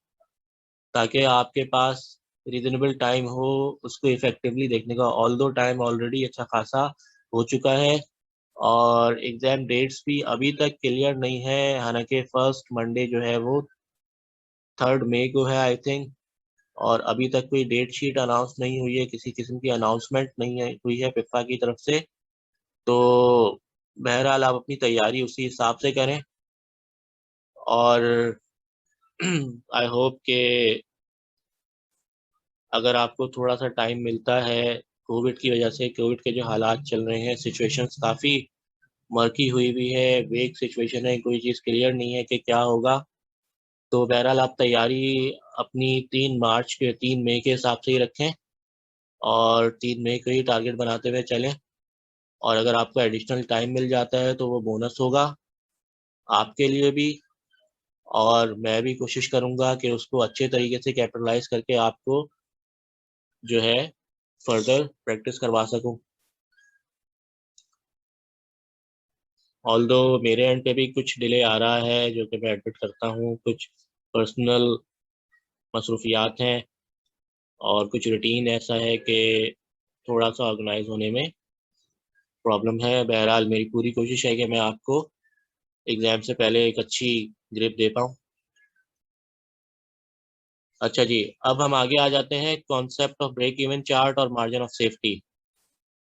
ताकि आपके पास रीजनेबल टाइम हो उसको इफेक्टिवली देखने का। ऑल्दो टाइम ऑलरेडी अच्छा खासा हो चुका है और एग्जाम डेट्स भी अभी तक क्लियर नहीं है। हालांकि फर्स्ट मंडे जो है वो 3 मई को है आई थिंक, और अभी तक कोई डेट शीट अनाउंस नहीं हुई है, किसी किस्म की अनाउंसमेंट नहीं है हुई है पिफा की तरफ से। तो बहरहाल आप अपनी तैयारी उसी हिसाब से करें और आई होप कि अगर आपको थोड़ा सा टाइम मिलता है, कोविड की वजह से, कोविड के जो हालात चल रहे हैं, सिचुएशंस काफ़ी मर्की हुई हुई है, वेग सिचुएशन है, कोई चीज़ क्लियर नहीं है कि क्या होगा। तो बहरहाल आप तैयारी अपनी 3 मई के हिसाब से ही रखें और 3 मई को ही टारगेट बनाते हुए चलें। और अगर आपको एडिशनल टाइम मिल जाता है तो वो बोनस होगा आपके लिए भी, और मैं भी कोशिश करूंगा कि उसको अच्छे तरीके से कैपिटलाइज करके आपको जो है फर्दर प्रैक्टिस करवा सकूं। ऑल्दो मेरे एंड पे भी कुछ डिले आ रहा है जो कि मैं एडमिट करता हूँ, कुछ पर्सनल मसरूफियात हैं और कुछ रूटीन ऐसा है कि थोड़ा सा ऑर्गेनाइज होने में प्रॉब्लम है। बहरहाल मेरी पूरी कोशिश है कि मैं आपको एग्ज़ाम से पहले एक अच्छी ग्रिप दे पाऊँ। अच्छा जी, अब हम आगे आ जाते हैं concept of break even chart और मार्जिन ऑफ सेफ्टी।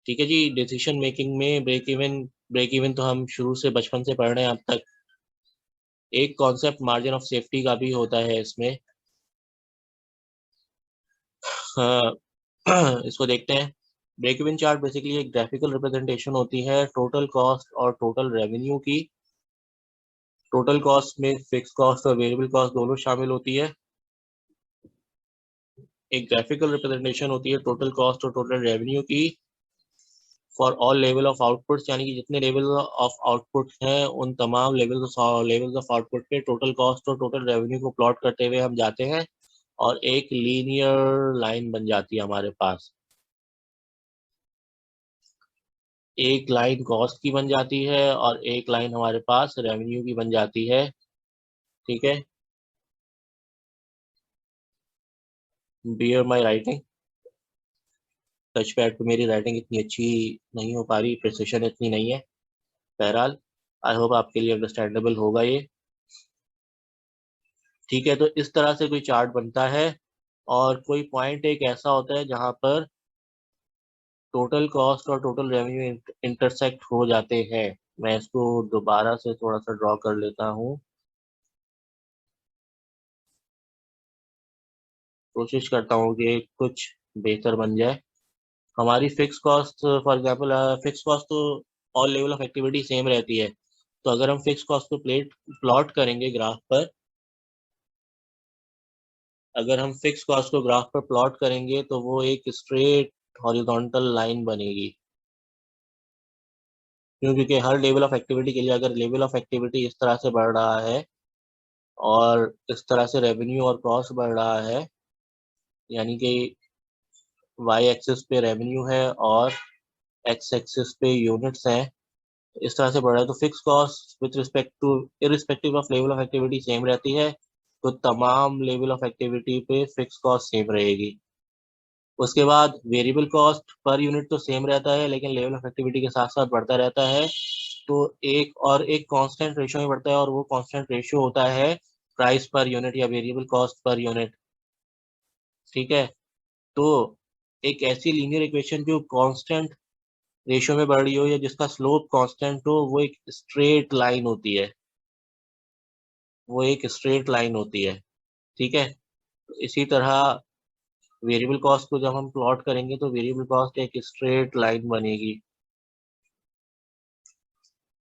ठीक है जी, डिसीजन मेकिंग में ब्रेक इवन तो हम शुरू से बचपन से पढ़ रहे हैं अब तक। एक कॉन्सेप्ट मार्जिन ऑफ सेफ्टी का भी होता है इसमें। हाँ, इसको देखते हैं। ब्रेक इवन चार्ट बेसिकली एक ग्राफिकल रिप्रेजेंटेशन होती है टोटल कॉस्ट और टोटल रेवेन्यू की। टोटल कॉस्ट में फिक्स कॉस्ट और वेरिएबल कॉस्ट दोनों शामिल होती है। एक ग्राफिकल रिप्रेजेंटेशन होती है टोटल कॉस्ट और टोटल रेवेन्यू की for all level of outputs, यानी कि जितने लेवल ऑफ आउटपुट हैं उन तमाम लेवल्स ऑफ आउटपुट पे टोटल कॉस्ट और टोटल रेवेन्यू को प्लॉट करते हुए हम जाते हैं और एक लीनियर लाइन बन जाती है हमारे पास। एक लाइन कॉस्ट की बन जाती है और एक लाइन हमारे पास रेवेन्यू की बन जाती है। ठीक है, bear my writing, touch pad पे मेरी राइटिंग इतनी अच्छी नहीं हो पा रही, प्रिसिशन इतनी नहीं है। बहरहाल आई होप आपके लिए अंडरस्टैंडेबल होगा ये। ठीक है, तो इस तरह से कोई चार्ट बनता है और कोई पॉइंट एक ऐसा होता है जहां पर टोटल कॉस्ट और टोटल रेवेन्यू इंटरसेक्ट हो जाते हैं। मैं इसको दोबारा से थोड़ा सा ड्रॉ कर लेता हूँ, कोशिश करता हूँ कि कुछ बेहतर बन जाए। हमारी fix cost for example fix cost तो all level of activity same रहती है। तो अगर हम फिक्स कॉस्ट को प्लॉट करेंगे ग्राफ पर, अगर हम फिक्स कॉस्ट को ग्राफ पर प्लॉट करेंगे तो वो एक स्ट्रेट हॉरिजॉन्टल लाइन बनेगी। क्योंकि हर लेवल ऑफ एक्टिविटी के लिए अगर लेवल ऑफ एक्टिविटी इस तरह से बढ़ रहा है और इस तरह से रेवेन्यू और कॉस्ट बढ़ रहा है, यानी कि वाई एक्सिस पे रेवेन्यू है और एक्स एक्सिस पे यूनिट्स हैं, इस तरह से बढ़ रहा है, तो fix cost with respect to irrespective of level of activity same रहती है। तो तमाम लेवल ऑफ एक्टिविटी पे फिक्स कॉस्ट सेम रहेगी। उसके बाद वेरिएबल कॉस्ट पर यूनिट तो सेम रहता है, लेकिन लेवल ऑफ एक्टिविटी के साथ साथ बढ़ता रहता है। तो एक कांस्टेंट रेशियो में बढ़ता है, और वो कांस्टेंट रेशियो होता है प्राइस पर यूनिट या वेरिएबल कॉस्ट पर यूनिट। ठीक है। तो एक ऐसी लीनियर इक्वेशन जो कांस्टेंट रेशियो में बढ़ रही हो या जिसका स्लोप कांस्टेंट हो, वो एक स्ट्रेट लाइन होती है। वो एक स्ट्रेट लाइन होती है। ठीक है। तो इसी तरह वेरिएबल कॉस्ट को जब हम प्लॉट करेंगे तो वेरिएबल कॉस्ट एक स्ट्रेट लाइन बनेगी।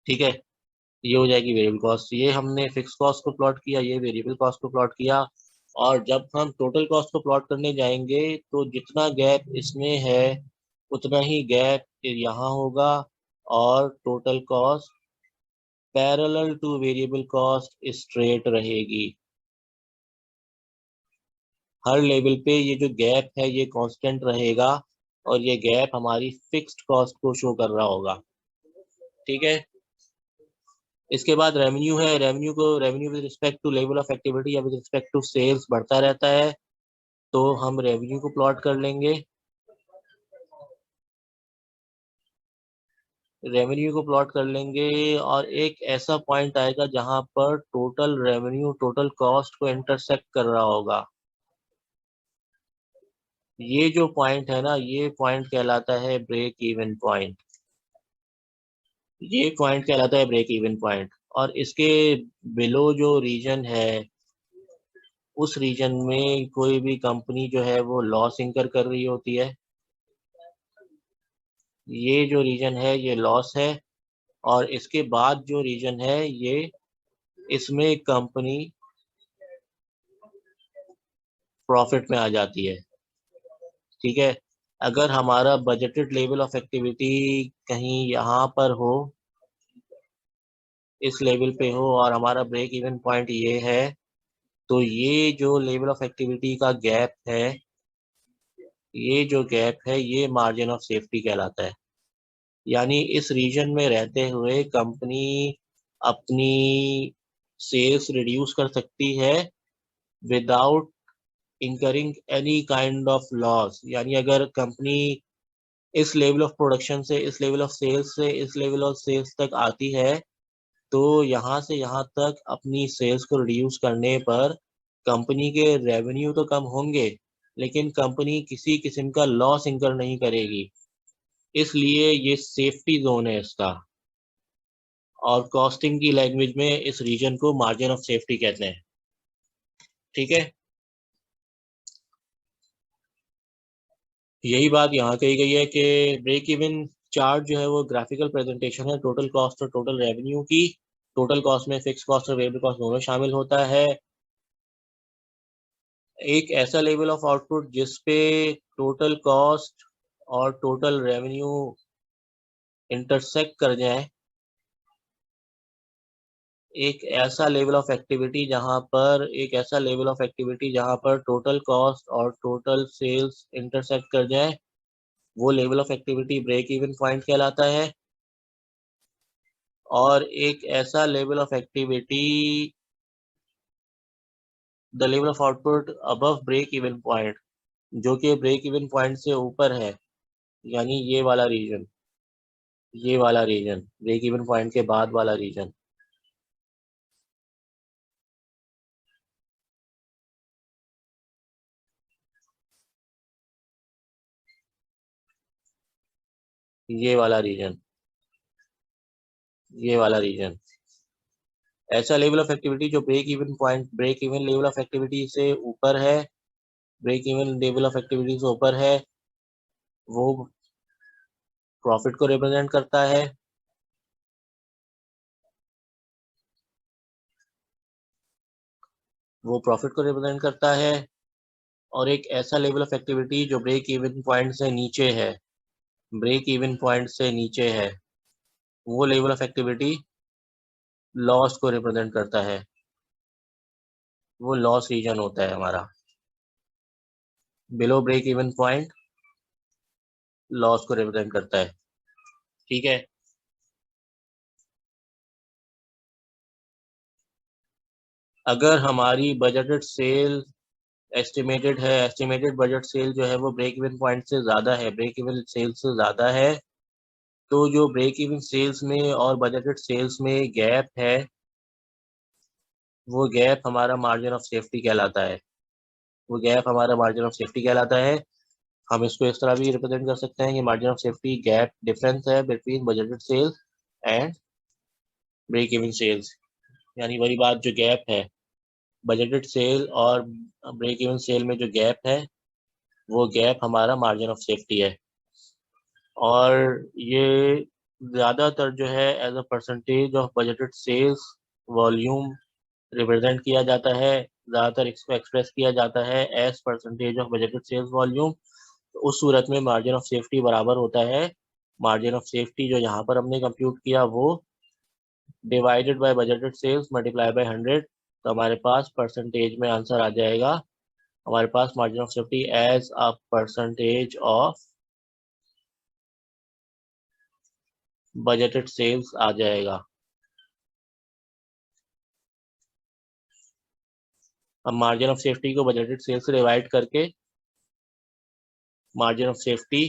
ठीक है। ये हो जाएगी वेरिएबल कॉस्ट। ये हमने फिक्स कॉस्ट को प्लॉट किया, ये वेरिएबल कॉस्ट को प्लॉट किया। और जब हम टोटल कॉस्ट को प्लॉट करने जाएंगे तो जितना गैप इसमें है उतना ही गैप यहाँ होगा, और total cost parallel two variable cost straight रहेगी। हर लेवल पे ये जो गैप है ये कांस्टेंट रहेगा, और ये गैप हमारी फिक्स्ड कॉस्ट को शो कर रहा होगा। ठीक है। इसके बाद रेवेन्यू है। Revenue with respect to level of activity या विद रिस्पेक्ट टू सेल्स बढ़ता रहता है। तो हम रेवेन्यू को प्लॉट कर लेंगे। रेवेन्यू को प्लॉट कर लेंगे, और एक ऐसा पॉइंट आएगा जहां पर टोटल रेवेन्यू टोटल कॉस्ट को इंटरसेक्ट कर रहा होगा। ये जो पॉइंट है ना, ये पॉइंट कहलाता है ब्रेक इवन पॉइंट। ये पॉइंट कहलाता है ब्रेक इवन पॉइंट। और इसके बिलो जो रीजन है, उस रीजन में कोई भी कंपनी जो है वो लॉस इंकर कर रही होती है। ये जो रीजन है ये लॉस है, और इसके बाद जो रीजन है ये, इसमें कंपनी प्रॉफिट में आ जाती है। ठीक है। अगर हमारा बजटेड लेवल ऑफ एक्टिविटी कहीं यहाँ पर हो, इस लेवल पे हो, और हमारा ब्रेक इवन पॉइंट ये है, तो ये जो लेवल ऑफ एक्टिविटी का गैप है, ये जो गैप है ये मार्जिन ऑफ सेफ्टी कहलाता है। यानी इस रीजन में रहते हुए कंपनी अपनी सेल्स रिड्यूस कर सकती है without incurring any kind of loss. यानी अगर कंपनी इस लेवल ऑफ प्रोडक्शन से इस लेवल ऑफ सेल्स से इस लेवल ऑफ सेल्स तक आती है, तो यहाँ से यहाँ तक अपनी सेल्स को रिड्यूस करने पर कंपनी के रेवेन्यू तो कम होंगे, लेकिन कंपनी किसी किस्म का लॉस इंकर नहीं करेगी। इसलिए ये सेफ्टी जोन है इसका। और कॉस्टिंग की लैंग्वेज में इस रीजन को मार्जिन ऑफ सेफ्टी कहते हैं। ठीक है। यही बात यहाँ कही गई है कि ब्रेक इवन चार्ट जो है वो ग्राफिकल प्रेजेंटेशन है टोटल कॉस्ट और टोटल रेवेन्यू की। टोटल कॉस्ट में फिक्स कॉस्ट और वेरिएबल कॉस्ट दोनों शामिल होता है। एक ऐसा लेवल ऑफ आउटपुट जिसपे टोटल कॉस्ट और टोटल रेवेन्यू इंटरसेक्ट कर जाए, एक ऐसा लेवल ऑफ एक्टिविटी जहां पर टोटल कॉस्ट और टोटल सेल्स इंटरसेक्ट कर जाए, वो level of activity break even point कहलाता है। और एक ऐसा level of activity, the level of output above break even point, जो कि ब्रेक इवन पॉइंट से ऊपर है, यानी ये वाला रीजन ब्रेक इवन पॉइंट के बाद वाला रीजन। ये वाला रीजन ये वाला रीजन ऐसा लेवल ऑफ एक्टिविटी जो break even level of activity से ऊपर है, break even level of activity से ऊपर है, वो प्रॉफिट को रिप्रेजेंट करता है, वो प्रॉफिट को रिप्रेजेंट करता है, और एक ऐसा लेवल ऑफ एक्टिविटी जो ब्रेक इवन पॉइंट से नीचे है, ब्रेक इवन पॉइंट से नीचे है, वो लेवल ऑफ एक्टिविटी लॉस को रिप्रेजेंट करता है, वो लॉस रीजन होता है हमारा। Below break even point loss को रिप्रेजेंट करता है। ठीक है, अगर हमारी बजटेड सेल एस्टिमेटेड है, एस्टिमेटेड बजट सेल जो है वो ब्रेक इवन पॉइंट से ज़्यादा है, ब्रेक इवन सेल से ज़्यादा है, तो जो ब्रेक इवन सेल्स में और बजटेड सेल्स में गैप है, वो गैप हमारा मार्जिन ऑफ सेफ्टी कहलाता है, वो गैप हमारा मार्जिन ऑफ सेफ्टी कहलाता है। हम इसको इस तरह भी रिप्रेजेंट कर सकते हैं कि margin of safety gap difference है between budgeted sales and break even sales, यानी वही बात, जो गैप है बजटेड सेल और ब्रेक इवन सेल में, जो गैप है वो गैप हमारा मार्जिन ऑफ सेफ्टी है। और ये ज़्यादातर जो है as a percentage of budgeted sales volume represent किया जाता है, ज़्यादातर इसको एक्सप्रेस किया जाता है as percentage of budgeted sales volume. तो उस सूरत में मार्जिन ऑफ सेफ्टी बराबर होता है, मार्जिन ऑफ सेफ्टी जो यहाँ पर हमने कंप्यूट किया वो divided by budgeted sales multiply by 100, तो हमारे पास परसेंटेज में आंसर आ जाएगा, हमारे पास margin of safety as a percentage of budgeted sales आ जाएगा। अब मार्जिन ऑफ सेफ्टी को बजटेड सेल्स से डिवाइड करके मार्जिन ऑफ सेफ्टी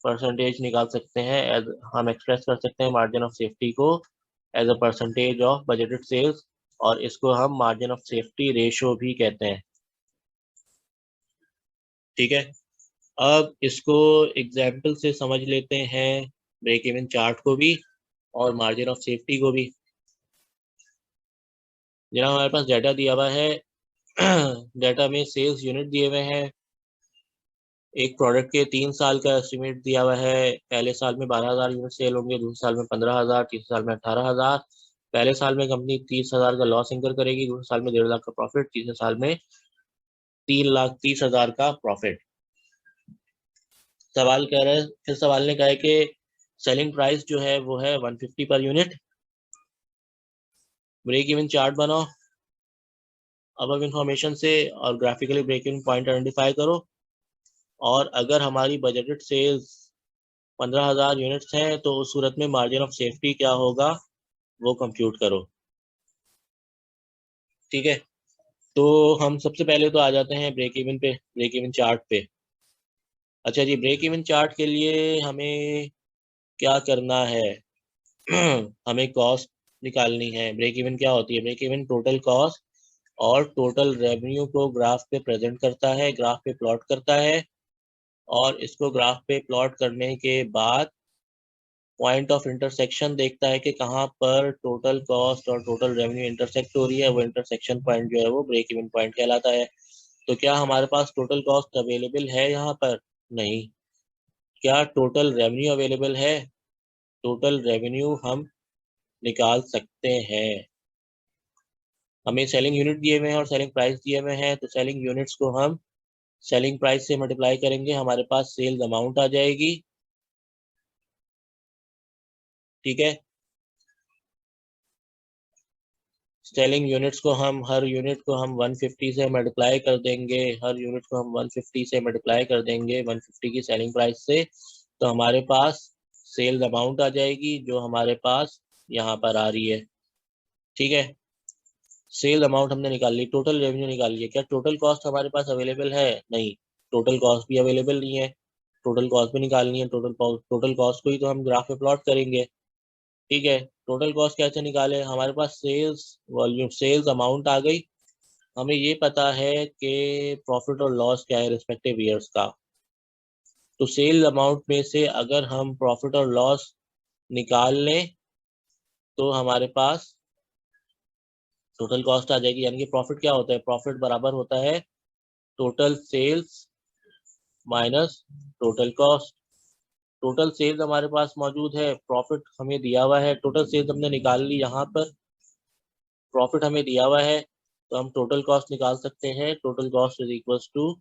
परसेंटेज निकाल सकते हैं, एज हम एक्सप्रेस कर सकते हैं मार्जिन ऑफ सेफ्टी को as a percentage of budgeted sales, और इसको हम मार्जिन ऑफ सेफ्टी रेशो भी कहते हैं। ठीक है, अब इसको एग्जाम्पल से समझ लेते हैं, ब्रेक इवन चार्ट को भी और मार्जिन ऑफ सेफ्टी को भी। जनाब हमारे पास डाटा दिया हुआ है, डाटा में सेल्स यूनिट दिए हुए हैं, एक प्रोडक्ट के 3 साल का एस्टिमेट दिया हुआ है, पहले साल में 12,000 यूनिट सेल होंगे, दूसरे साल में 15,000, तीसरे साल में 18,000। पहले साल में कंपनी 30,000 का लॉस इंकर करेगी, दूसरे साल में 1.5 लाख का प्रॉफिट, तीसरे साल में 3,30,000 का प्रॉफिट। सवाल कह रहे हैं, फिर सवाल ने कहा है कि सेलिंग प्राइस जो है वो है 150 per unit, break even chart बनाओ अब इंफॉर्मेशन से और graphically break even point identify करो, और अगर हमारी बजटेड सेल्स 15,000 यूनिट्स हैं तो उस सूरत में मार्जिन ऑफ सेफ्टी क्या होगा वो कंप्यूट करो। ठीक है, तो हम सबसे पहले तो आ जाते हैं ब्रेक इवन पे, ब्रेक इवन चार्ट पे। अच्छा जी, ब्रेक इवन चार्ट के लिए हमें क्या करना है? हमें कॉस्ट निकालनी है। ब्रेक इवन क्या होती है? ब्रेक इवन टोटल कॉस्ट और टोटल रेवेन्यू को ग्राफ पे प्रेजेंट करता है, ग्राफ पे प्लॉट करता है, और इसको ग्राफ पे प्लॉट करने के बाद पॉइंट ऑफ इंटरसेक्शन देखता है कि कहाँ पर टोटल कॉस्ट और टोटल रेवेन्यू इंटरसेक्ट हो रही है, वो इंटरसेक्शन पॉइंट जो है वो ब्रेक इवन पॉइंट कहलाता है। तो क्या हमारे पास टोटल कॉस्ट अवेलेबल है यहाँ पर? नहीं। क्या टोटल रेवेन्यू अवेलेबल है? टोटल रेवेन्यू हम निकाल सकते हैं। हमें सेलिंग यूनिट दिए हुए हैं और सेलिंग प्राइस दिए हुए हैं, तो सेलिंग यूनिट्स को हम सेलिंग प्राइस से मल्टीप्लाई करेंगे, हमारे पास सेल्स अमाउंट आ जाएगी। ठीक है, सेलिंग यूनिट्स को हम, हर यूनिट को हम 150 से मल्टीप्लाई कर देंगे, हर यूनिट को हम 150 से मल्टीप्लाई कर देंगे 150 की सेलिंग प्राइस से, तो हमारे पास सेल्स अमाउंट आ जाएगी जो हमारे पास यहाँ पर आ रही है। ठीक है, सेल अमाउंट हमने निकाल ली, टोटल रेवेन्यू निकाल लिया। क्या टोटल कॉस्ट हमारे पास अवेलेबल है? नहीं, टोटल कॉस्ट भी अवेलेबल नहीं है, टोटल कॉस्ट भी निकालनी है। टोटल कॉस्ट को ही तो हम ग्राफ में प्लॉट करेंगे। ठीक है, टोटल कॉस्ट कैसे निकाले? हमारे पास सेल्स वॉल्यूम, सेल्स अमाउंट आ गई, हमें ये पता है कि प्रॉफिट और लॉस क्या है रिस्पेक्टिव ईयर्स का, तो सेल अमाउंट में से अगर हम प्रॉफिट और लॉस निकाल लें तो हमारे पास टोटल कॉस्ट आ जाएगी। यानी कि प्रॉफिट क्या होता है? प्रॉफिट बराबर होता है total sales minus total cost. Total sales हमारे पास मौजूद है, प्रॉफिट हमें दिया हुआ है, टोटल सेल्स हमने निकाल ली, यहाँ पर प्रॉफिट हमें दिया हुआ है, तो हम टोटल कॉस्ट निकाल सकते हैं। Total cost is equals to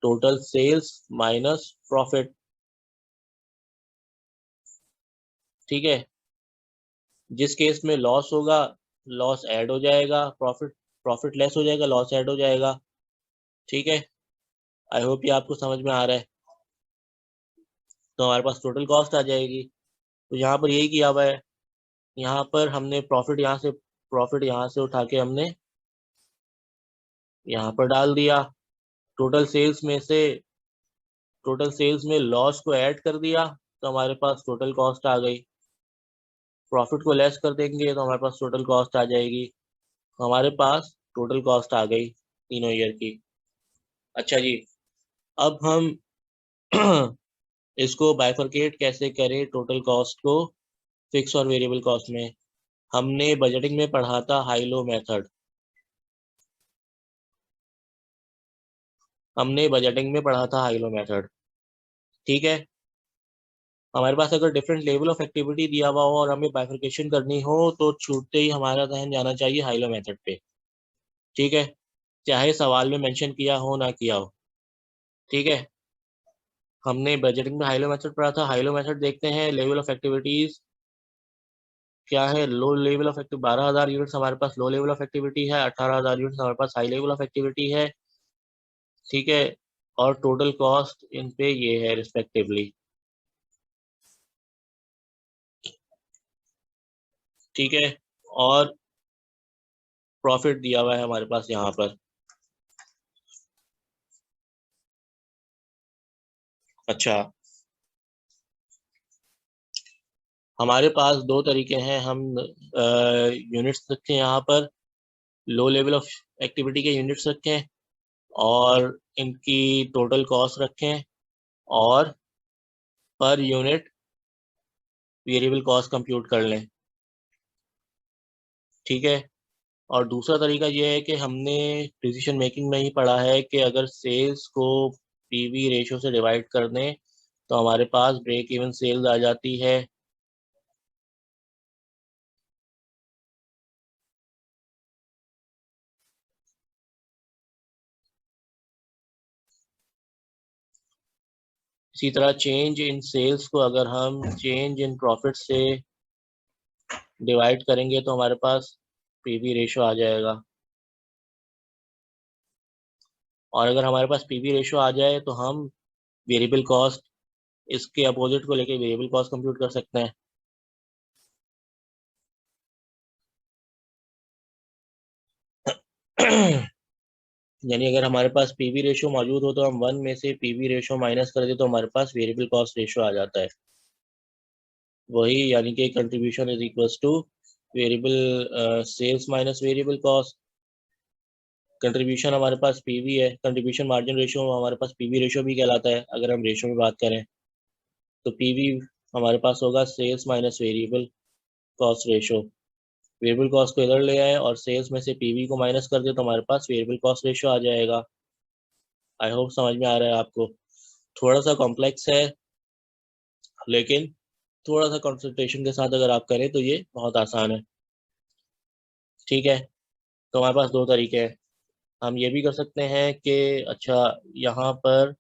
total sales minus profit. ठीक है, जिस केस में लॉस होगा, लॉस ऐड हो जाएगा, प्रॉफिट लेस हो जाएगा, लॉस ऐड हो जाएगा। ठीक है, आई होप ये आपको समझ में आ रहा है। तो हमारे पास टोटल कॉस्ट आ जाएगी। तो यहाँ पर यही किया हुआ है, यहाँ पर हमने प्रॉफिट यहाँ से उठा के हमने यहाँ पर डाल दिया। टोटल सेल्स में से टोटल सेल्स में लॉस को ऐड कर दिया, तो हमारे पास टोटल कॉस्ट आ गई। प्रॉफिट को लेस कर देंगे तो हमारे पास टोटल कॉस्ट आ जाएगी। हमारे पास टोटल कॉस्ट आ गई तीनों ईयर की। अच्छा जी, अब हम इसको बाइफरकेट कैसे करें टोटल कॉस्ट को फिक्स और वेरिएबल कॉस्ट में। हमने बजटिंग में पढ़ा था हाई लो मेथड। ठीक है, हमारे पास अगर डिफरेंट लेवल ऑफ एक्टिविटी दिया हुआ हो और हमें बाइफरकेशन करनी हो तो छूटते ही हमारा ध्यान जाना चाहिए हाई लो मेथड पे। ठीक है, चाहे सवाल में मेंशन किया हो ना किया हो। ठीक है, हमने बजटिंग में हाई लो मेथड पढ़ा था। हाई लो मेथड देखते हैं, लेवल ऑफ एक्टिविटीज क्या है। लो लेवल ऑफ एक्टिविटी 12,000 यूनिट्स हमारे पास लो लेवल ऑफ एक्टिविटी है, 18,000 यूनिट्स हमारे पास हाई लेवल ऑफ एक्टिविटी है। ठीक है, और टोटल कॉस्ट इन पे ये है रिस्पेक्टिवली। ठीक है, और प्रॉफिट दिया हुआ है हमारे पास यहाँ पर। अच्छा, हमारे पास दो तरीके हैं, हम यूनिट्स रखें यहाँ पर, लो लेवल ऑफ एक्टिविटी के यूनिट्स रखें और इनकी टोटल कॉस्ट रखें और per unit variable cost compute कर लें। ठीक है, और दूसरा तरीका ये है कि हमने डिसीजन मेकिंग में ही पढ़ा है कि अगर सेल्स को पीवी रेशो से डिवाइड कर दें तो हमारे पास ब्रेक इवन सेल्स आ जाती है। इसी तरह चेंज इन सेल्स को अगर हम चेंज इन प्रॉफिट से डिवाइड करेंगे तो हमारे पास पीवी रेशो आ जाएगा। और अगर हमारे पास पीवी रेशो आ जाए तो हम वेरिएबल कॉस्ट, इसके अपोजिट को लेके वेरिएबल कॉस्ट कंप्यूट कर सकते हैं। यानी अगर हमारे पास पीवी रेशो मौजूद हो तो हम 1 में से पीवी रेशो माइनस कर दे तो हमारे पास वेरिएबल कॉस्ट रेशो आ जाता है। वही, यानी कि contribution is equals to variable sales minus variable cost. Contribution हमारे पास पीवी है, कंट्रीब्यूशन मार्जिन रेशो हमारे पास पीवी रेशो भी कहलाता है अगर हम रेशो में बात करें। तो पीवी हमारे पास होगा sales minus variable cost ratio. Variable cost को इधर ले आए और सेल्स में से पीवी को माइनस कर दे तो हमारे पास वेरिएबल कॉस्ट रेशो आ जाएगा। आई होप समझ में आ रहा है आपको। थोड़ा सा कॉम्प्लेक्स है, लेकिन थोड़ा सा कंसंट्रेशन के साथ अगर आप करें तो ये बहुत आसान है। ठीक है, तो हमारे पास दो तरीके हैं। हम ये भी कर सकते हैं कि अच्छा, यहाँ पर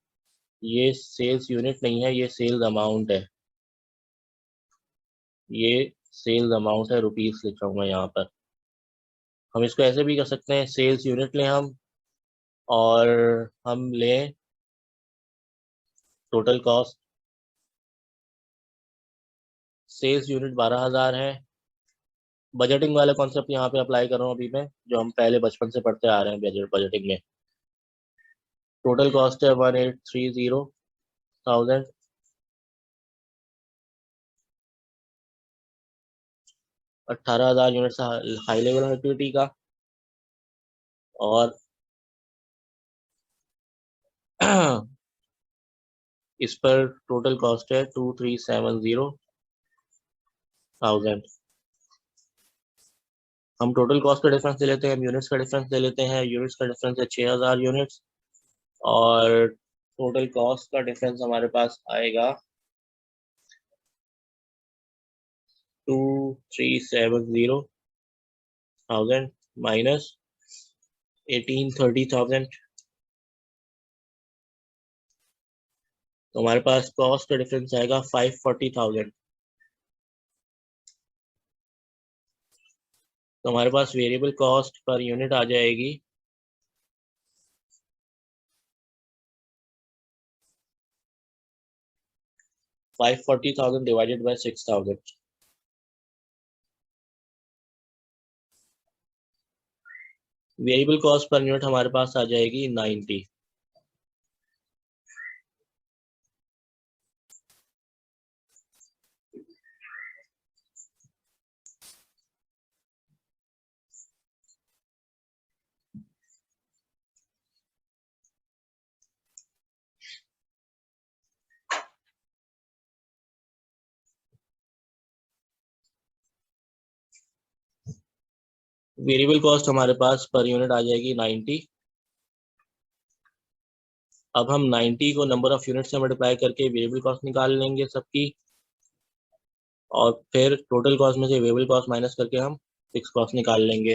ये सेल्स यूनिट नहीं है, ये सेल्स अमाउंट है, ये सेल्स अमाउंट है, रुपीस लिख रहा हूँ मैं यहाँ पर। हम इसको ऐसे भी कर सकते हैं, सेल्स यूनिट लें हम और हम लें टोटल कॉस्ट। सेल्स यूनिट 12,000 है। बजटिंग वाला कॉन्सेप्ट यहाँ पे अप्लाई कर रहा हूँ अभी मैं, जो हम पहले बचपन से पढ़ते आ रहे हैं बजटिंग में। टोटल कॉस्ट है 1830,000। 18,000 unit high level of activity का, और इस पर टोटल कॉस्ट है 2370,000। हम टोटल कॉस्ट का डिफरेंस ले लेते हैं, हम यूनिट्स का डिफरेंस ले लेते हैं। यूनिट्स का डिफरेंस है 6,000 यूनिट्स और टोटल कॉस्ट का डिफरेंस हमारे पास आएगा 2370,000 माइनस 1830,000, तो हमारे पास कॉस्ट का डिफरेंस आएगा 540,000। तो हमारे पास वेरिएबल कॉस्ट पर यूनिट आ जाएगी 540,000 divided by 6,000। Variable cost per unit हमारे पास आ जाएगी 90। वेरिएबल कॉस्ट हमारे पास पर यूनिट आ जाएगी 90। अब हम 90 को नंबर ऑफ यूनिट से मल्टीप्लाई करके वेरिएबल कॉस्ट निकाल लेंगे सबकी, और फिर टोटल कॉस्ट में से वेरिएबल कॉस्ट माइनस करके हम फिक्स कॉस्ट निकाल लेंगे।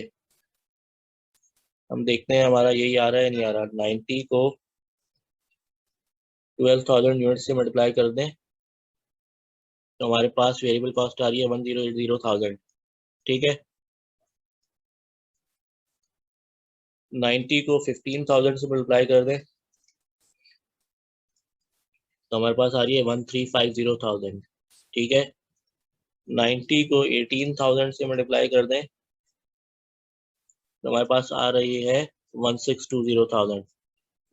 हम देखते हैं हमारा यही आ रहा है नहीं आ रहा। 90 को 12,000 यूनिट से मल्टीप्लाई कर दें तो हमारे पास वेरिएबल कॉस्ट आ रही है 1080,000। ठीक है, 90 को 15,000 से मल्टीप्लाई कर दें तो हमारे पास आ रही है 1350,000। ठीक है, 90 को 18,000 से मल्टीप्लाई कर दें तो हमारे पास आ रही है 1620,000।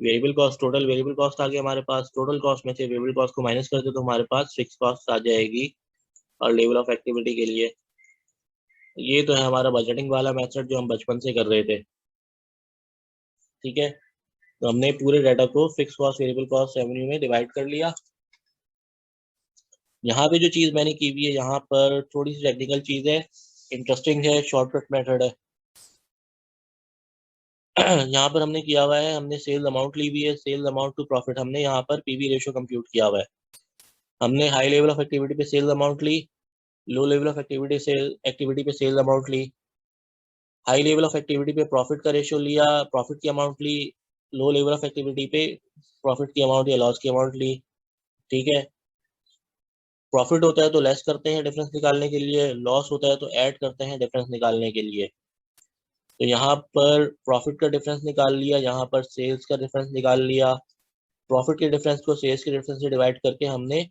Variable cost, total variable cost आ गई हमारे पास। टोटल कॉस्ट में से वेरिएबल कॉस्ट को माइनस कर दे तो हमारे पास फिक्स कॉस्ट आ जाएगी और लेवल ऑफ एक्टिविटी के लिए। ये तो है हमारा बजटिंग वाला मेथड जो हम बचपन से कर रहे थे। ठीक है, तो हमने पूरे डाटा को fix cost, variable cost, revenue में डिवाइड कर लिया। यहाँ पे जो चीज मैंने की हुई है, यहाँ पर थोड़ी सी टेक्निकल चीज है, इंटरेस्टिंग है, शॉर्टकट मेथड है। यहाँ पर हमने किया हुआ है, हमने सेल्स अमाउंट ली हुई है, सेल्स अमाउंट टू प्रॉफिट। हमने यहाँ पर पीवी रेशियो कंप्यूट किया हुआ है। हमने हाई लेवल ऑफ एक्टिविटी पे सेल्स अमाउंट ली, लो लेवल ऑफ एक्टिविटी पे सेल्स अमाउंट ली, हाई लेवल ऑफ एक्टिविटी पे प्रॉफिट का रेशियो लिया, प्रॉफिट की अमाउंट ली, लो लेवल ऑफ एक्टिविटी पे प्रॉफिट की अमाउंट या लॉस की अमाउंट ली। ठीक है, प्रॉफिट होता है तो लेस करते हैं डिफरेंस निकालने के लिए, लॉस होता है तो ऐड करते हैं डिफरेंस निकालने के लिए। तो यहाँ पर प्रॉफिट का डिफरेंस निकाल लिया, यहाँ पर सेल्स का डिफरेंस निकाल लिया, प्रॉफिट के डिफरेंस को सेल्स के डिफरेंस से डिवाइड करके हमने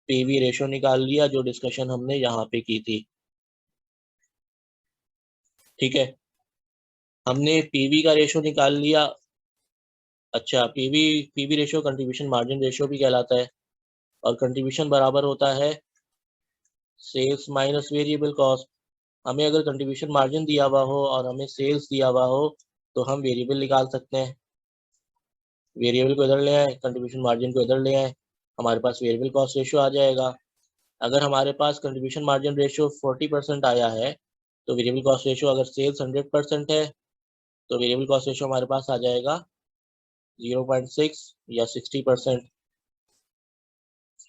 पीवी रेशियो निकाल लिया, जो डिस्कशन हमने यहाँ पे की थी। ठीक है, हमने पीवी का रेशियो निकाल लिया। अच्छा, PV ratio contribution margin ratio भी कहलाता है, और कंट्रीब्यूशन बराबर होता है सेल्स माइनस वेरिएबल कॉस्ट। हमें अगर कंट्रीब्यूशन मार्जिन दिया हुआ हो और हमें सेल्स दिया हुआ हो तो हम वेरिएबल निकाल सकते हैं। वेरिएबल को इधर ले आए, कंट्रीब्यूशन मार्जिन को इधर ले आए, हमारे पास वेरिएबल कॉस्ट रेशियो आ जाएगा। अगर हमारे पास कंट्रीब्यूशन मार्जिन रेशियो 40% आया है तो वेरिएबल कॉस्ट रेशियो, अगर सेल्स 100% है तो वेरिएबल कॉस्ट रेशियो हमारे पास आ जाएगा 0.6 या 60%।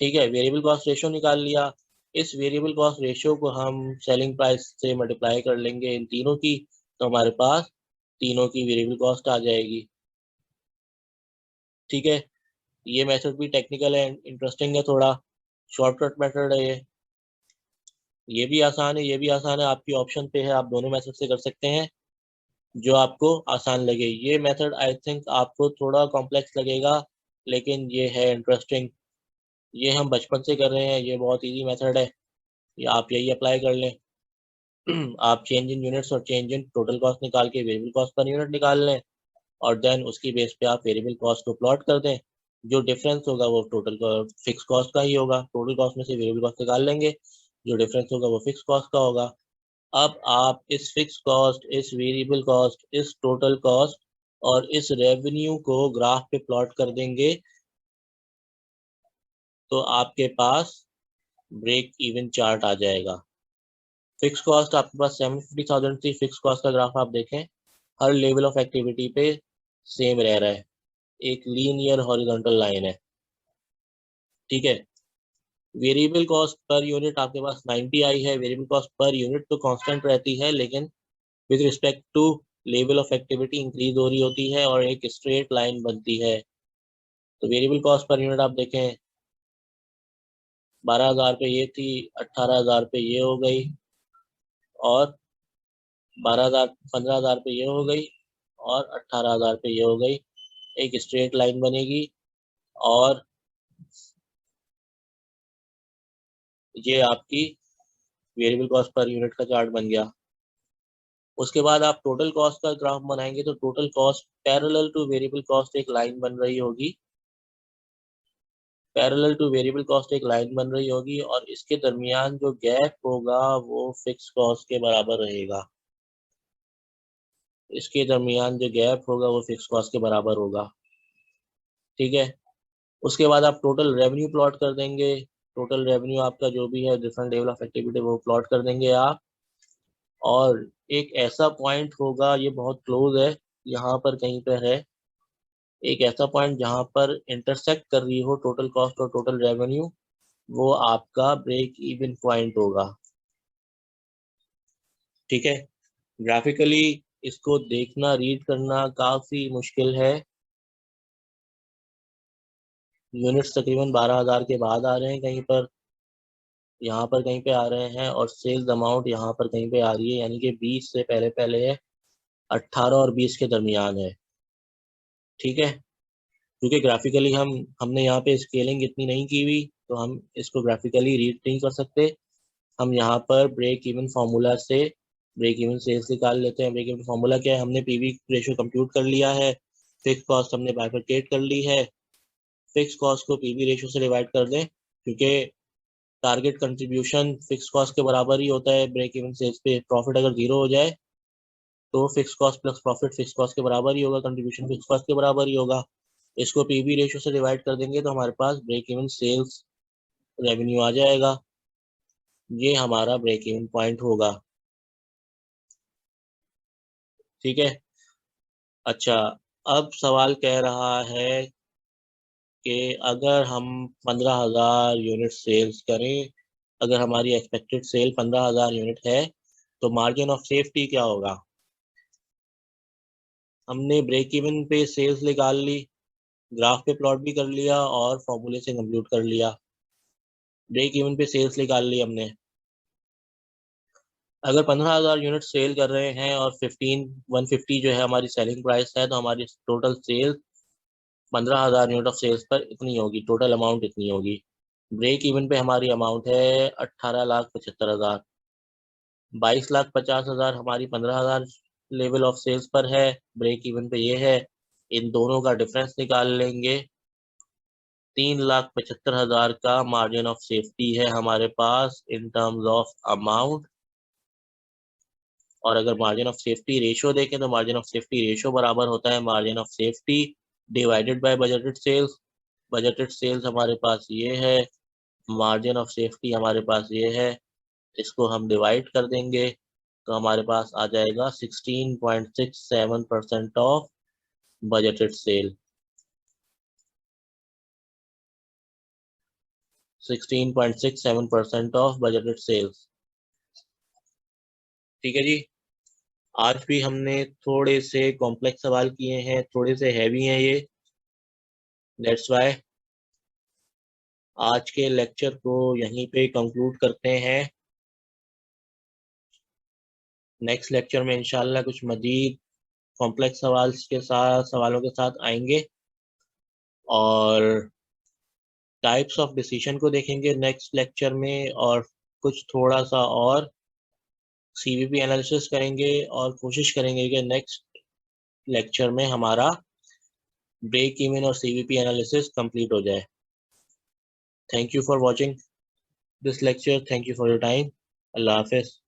ठीक है, वेरिएबल कॉस्ट रेशियो निकाल लिया। इस वेरिएबल कॉस्ट रेशियो को हम सेलिंग प्राइस से मल्टीप्लाई कर लेंगे इन तीनों की, तो हमारे पास तीनों की वेरिएबल कॉस्ट आ जाएगी। ठीक है, ये मेथड भी टेक्निकल है, इंटरेस्टिंग है थोड़ा, शॉर्टकट मेथड है ये भी आसान है, ये भी आसान है, आपकी ऑप्शन पे है, आप दोनों मेथड से कर सकते हैं जो आपको आसान लगे। ये मेथड आई थिंक आपको थोड़ा कॉम्प्लेक्स लगेगा, लेकिन ये है इंटरेस्टिंग। ये हम बचपन से कर रहे हैं, ये बहुत इजी मेथड है, ये आप यही अप्लाई कर लें। आप चेंज इन यूनिट्स और चेंज इन टोटल कॉस्ट निकाल के वेरिएबल कॉस्ट पर यूनिट निकाल लें, और देन उसकी बेस पे आप वेरिएबल कॉस्ट को प्लॉट कर दें। जो डिफरेंस होगा वो टोटल फिक्स कॉस्ट का ही होगा, टोटल कॉस्ट में से वेरिएबल कॉस्ट निकाल लेंगे, जो डिफरेंस होगा वो फिक्स कॉस्ट का होगा। अब आप इस फिक्स कॉस्ट, इस वेरिएबल कॉस्ट, इस टोटल कॉस्ट और इस रेवेन्यू को ग्राफ पे प्लॉट कर देंगे तो आपके पास ब्रेक इवन चार्ट आ जाएगा। फिक्स कॉस्ट आपके पास 750,000 थी, फिक्स कॉस्ट का ग्राफ आप देखें, हर लेवल ऑफ एक्टिविटी पे सेम रह रहा है, एक लीनियर हॉरिजॉन्टल लाइन है। ठीक है, वेरिएबल कॉस्ट पर यूनिट आपके पास 90 आई है। वेरिएबल कॉस्ट पर यूनिट तो कांस्टेंट रहती है, लेकिन with respect to level of activity increase हो रही होती है और एक स्ट्रेट लाइन बनती है। तो वेरिएबल कॉस्ट पर यूनिट आप देखें 12,000 पे ये थी, 18,000 पे ये हो गई, और 12,000 15,000 पे ये हो गई, और 18,000 पे ये हो गई। एक स्ट्रेट लाइन बनेगी और ये आपकी वेरिएबल कॉस्ट पर यूनिट का चार्ट बन गया। उसके बाद आप टोटल कॉस्ट का ग्राफ बनाएंगे तो total cost parallel two variable cost एक लाइन बन रही होगी। पैरेलल टू वेरिएबल कॉस्ट एक लाइन बन रही होगी और इसके दरमियान जो गैप होगा वो फिक्स कॉस्ट के बराबर रहेगा। इसके दरमियान जो गैप होगा वो फिक्स कॉस्ट के बराबर होगा। ठीक है। उसके बाद आप टोटल रेवेन्यू प्लॉट कर देंगे। टोटल रेवेन्यू आपका जो भी है डिफरेंट लेवल ऑफ एक्टिविटी वो प्लॉट कर देंगे आप। और एक ऐसा पॉइंट होगा, ये बहुत क्लोज है, यहाँ पर कहीं पर है एक ऐसा पॉइंट जहाँ पर इंटरसेक्ट कर रही हो टोटल कॉस्ट और टोटल रेवेन्यू, वो आपका ब्रेक इवन पॉइंट होगा। ठीक है। ग्राफिकली इसको देखना, रीड करना काफी मुश्किल है। यूनिट्स तकरीबन 12,000 के बाद आ रहे हैं, कहीं पर यहाँ पर कहीं पे आ रहे हैं, और सेल्स अमाउंट यहाँ पर कहीं पे आ रही है, यानी कि 20 से पहले पहले है, 18 और 20 के दरमियान है। ठीक है। क्योंकि ग्राफिकली हमने यहाँ पे स्केलिंग इतनी नहीं की हुई, तो हम इसको ग्राफिकली रीड नहीं कर सकते। हम यहाँ पर ब्रेक इवन फार्मूला से ब्रेक इवन सेल्स निकाल लेते हैं। ब्रेक इवन फार्मूला क्या है, हमने पीवी रेशो कंप्यूट कर लिया है, फिक्स कॉस्ट हमने बाइफरकेट कर ली है। फिक्स कॉस्ट को पीवी रेशो से डिवाइड कर दें, क्योंकि टारगेट कंट्रीब्यूशन फिक्स कॉस्ट के बराबर ही होता है। ब्रेक इवन सेल्स पे प्रॉफिट अगर 0 हो जाए तो fix cost plus profit fix cost के बराबर ही होगा, कंट्रीब्यूशन फिक्स कॉस्ट के बराबर ही होगा। इसको पीवी रेशो से डिवाइड कर देंगे तो हमारे पास ब्रेक इवन सेल्स रेवेन्यू आ जाएगा। ये हमारा ब्रेक इवन पॉइंट होगा। ठीक है। अच्छा, अब सवाल कह रहा है कि अगर हम 15,000 यूनिट सेल्स करें, अगर हमारी एक्सपेक्टेड सेल 15,000 यूनिट है, तो मार्जिन ऑफ सेफ्टी क्या होगा। हमने ब्रेक इवन पे सेल्स निकाल ली, ग्राफ पे प्लॉट भी कर लिया और फॉर्मूले से कंप्यूट कर लिया। ब्रेक इवन पे सेल्स निकाल ली हमने। अगर 15,000 यूनिट सेल कर रहे हैं और 150 जो है हमारी सेलिंग प्राइस है, तो हमारी total sale 15,000 unit of sales पर इतनी होगी, टोटल अमाउंट इतनी होगी। ब्रेक इवन पे हमारी अमाउंट है 18,75,000। 22,50,000 हमारी 15,000 लेवल ऑफ सेल्स पर है, ब्रेक इवन पे ये है। इन दोनों का डिफरेंस निकाल लेंगे। 3,75,000 का मार्जिन ऑफ सेफ्टी है हमारे पास इन टर्म्स ऑफ अमाउंट। और अगर मार्जिन ऑफ सेफ्टी रेशियो देखें तो मार्जिन ऑफ सेफ्टी रेशियो बराबर होता है margin of safety divided by budgeted sales. Budgeted sales हमारे पास ये है, मार्जिन ऑफ सेफ्टी हमारे पास ये है, इसको हम डिवाइड कर देंगे तो हमारे पास आ जाएगा 16.67% of budgeted sale. 16.67% of budgeted sales. ठीक है जी। आज भी हमने थोड़े से कॉम्प्लेक्स सवाल किए हैं, थोड़े से हैवी हैं ये, दैट्स वाई आज के लेक्चर को यहीं पे कंक्लूड करते हैं। नेक्स्ट लेक्चर में इंशाल्लाह कुछ मजीद कॉम्प्लेक्स सवालों के साथ आएंगे और टाइप्स ऑफ डिसीजन को देखेंगे नेक्स्ट लेक्चर में, और कुछ थोड़ा सा और सीवीपी एनालिसिस करेंगे और कोशिश करेंगे कि नेक्स्ट लेक्चर में हमारा ब्रेक इवन और सीवीपी एनालिसिस कंप्लीट हो जाए। Thank you for watching this lecture, thank you for your time. Allah Hafiz.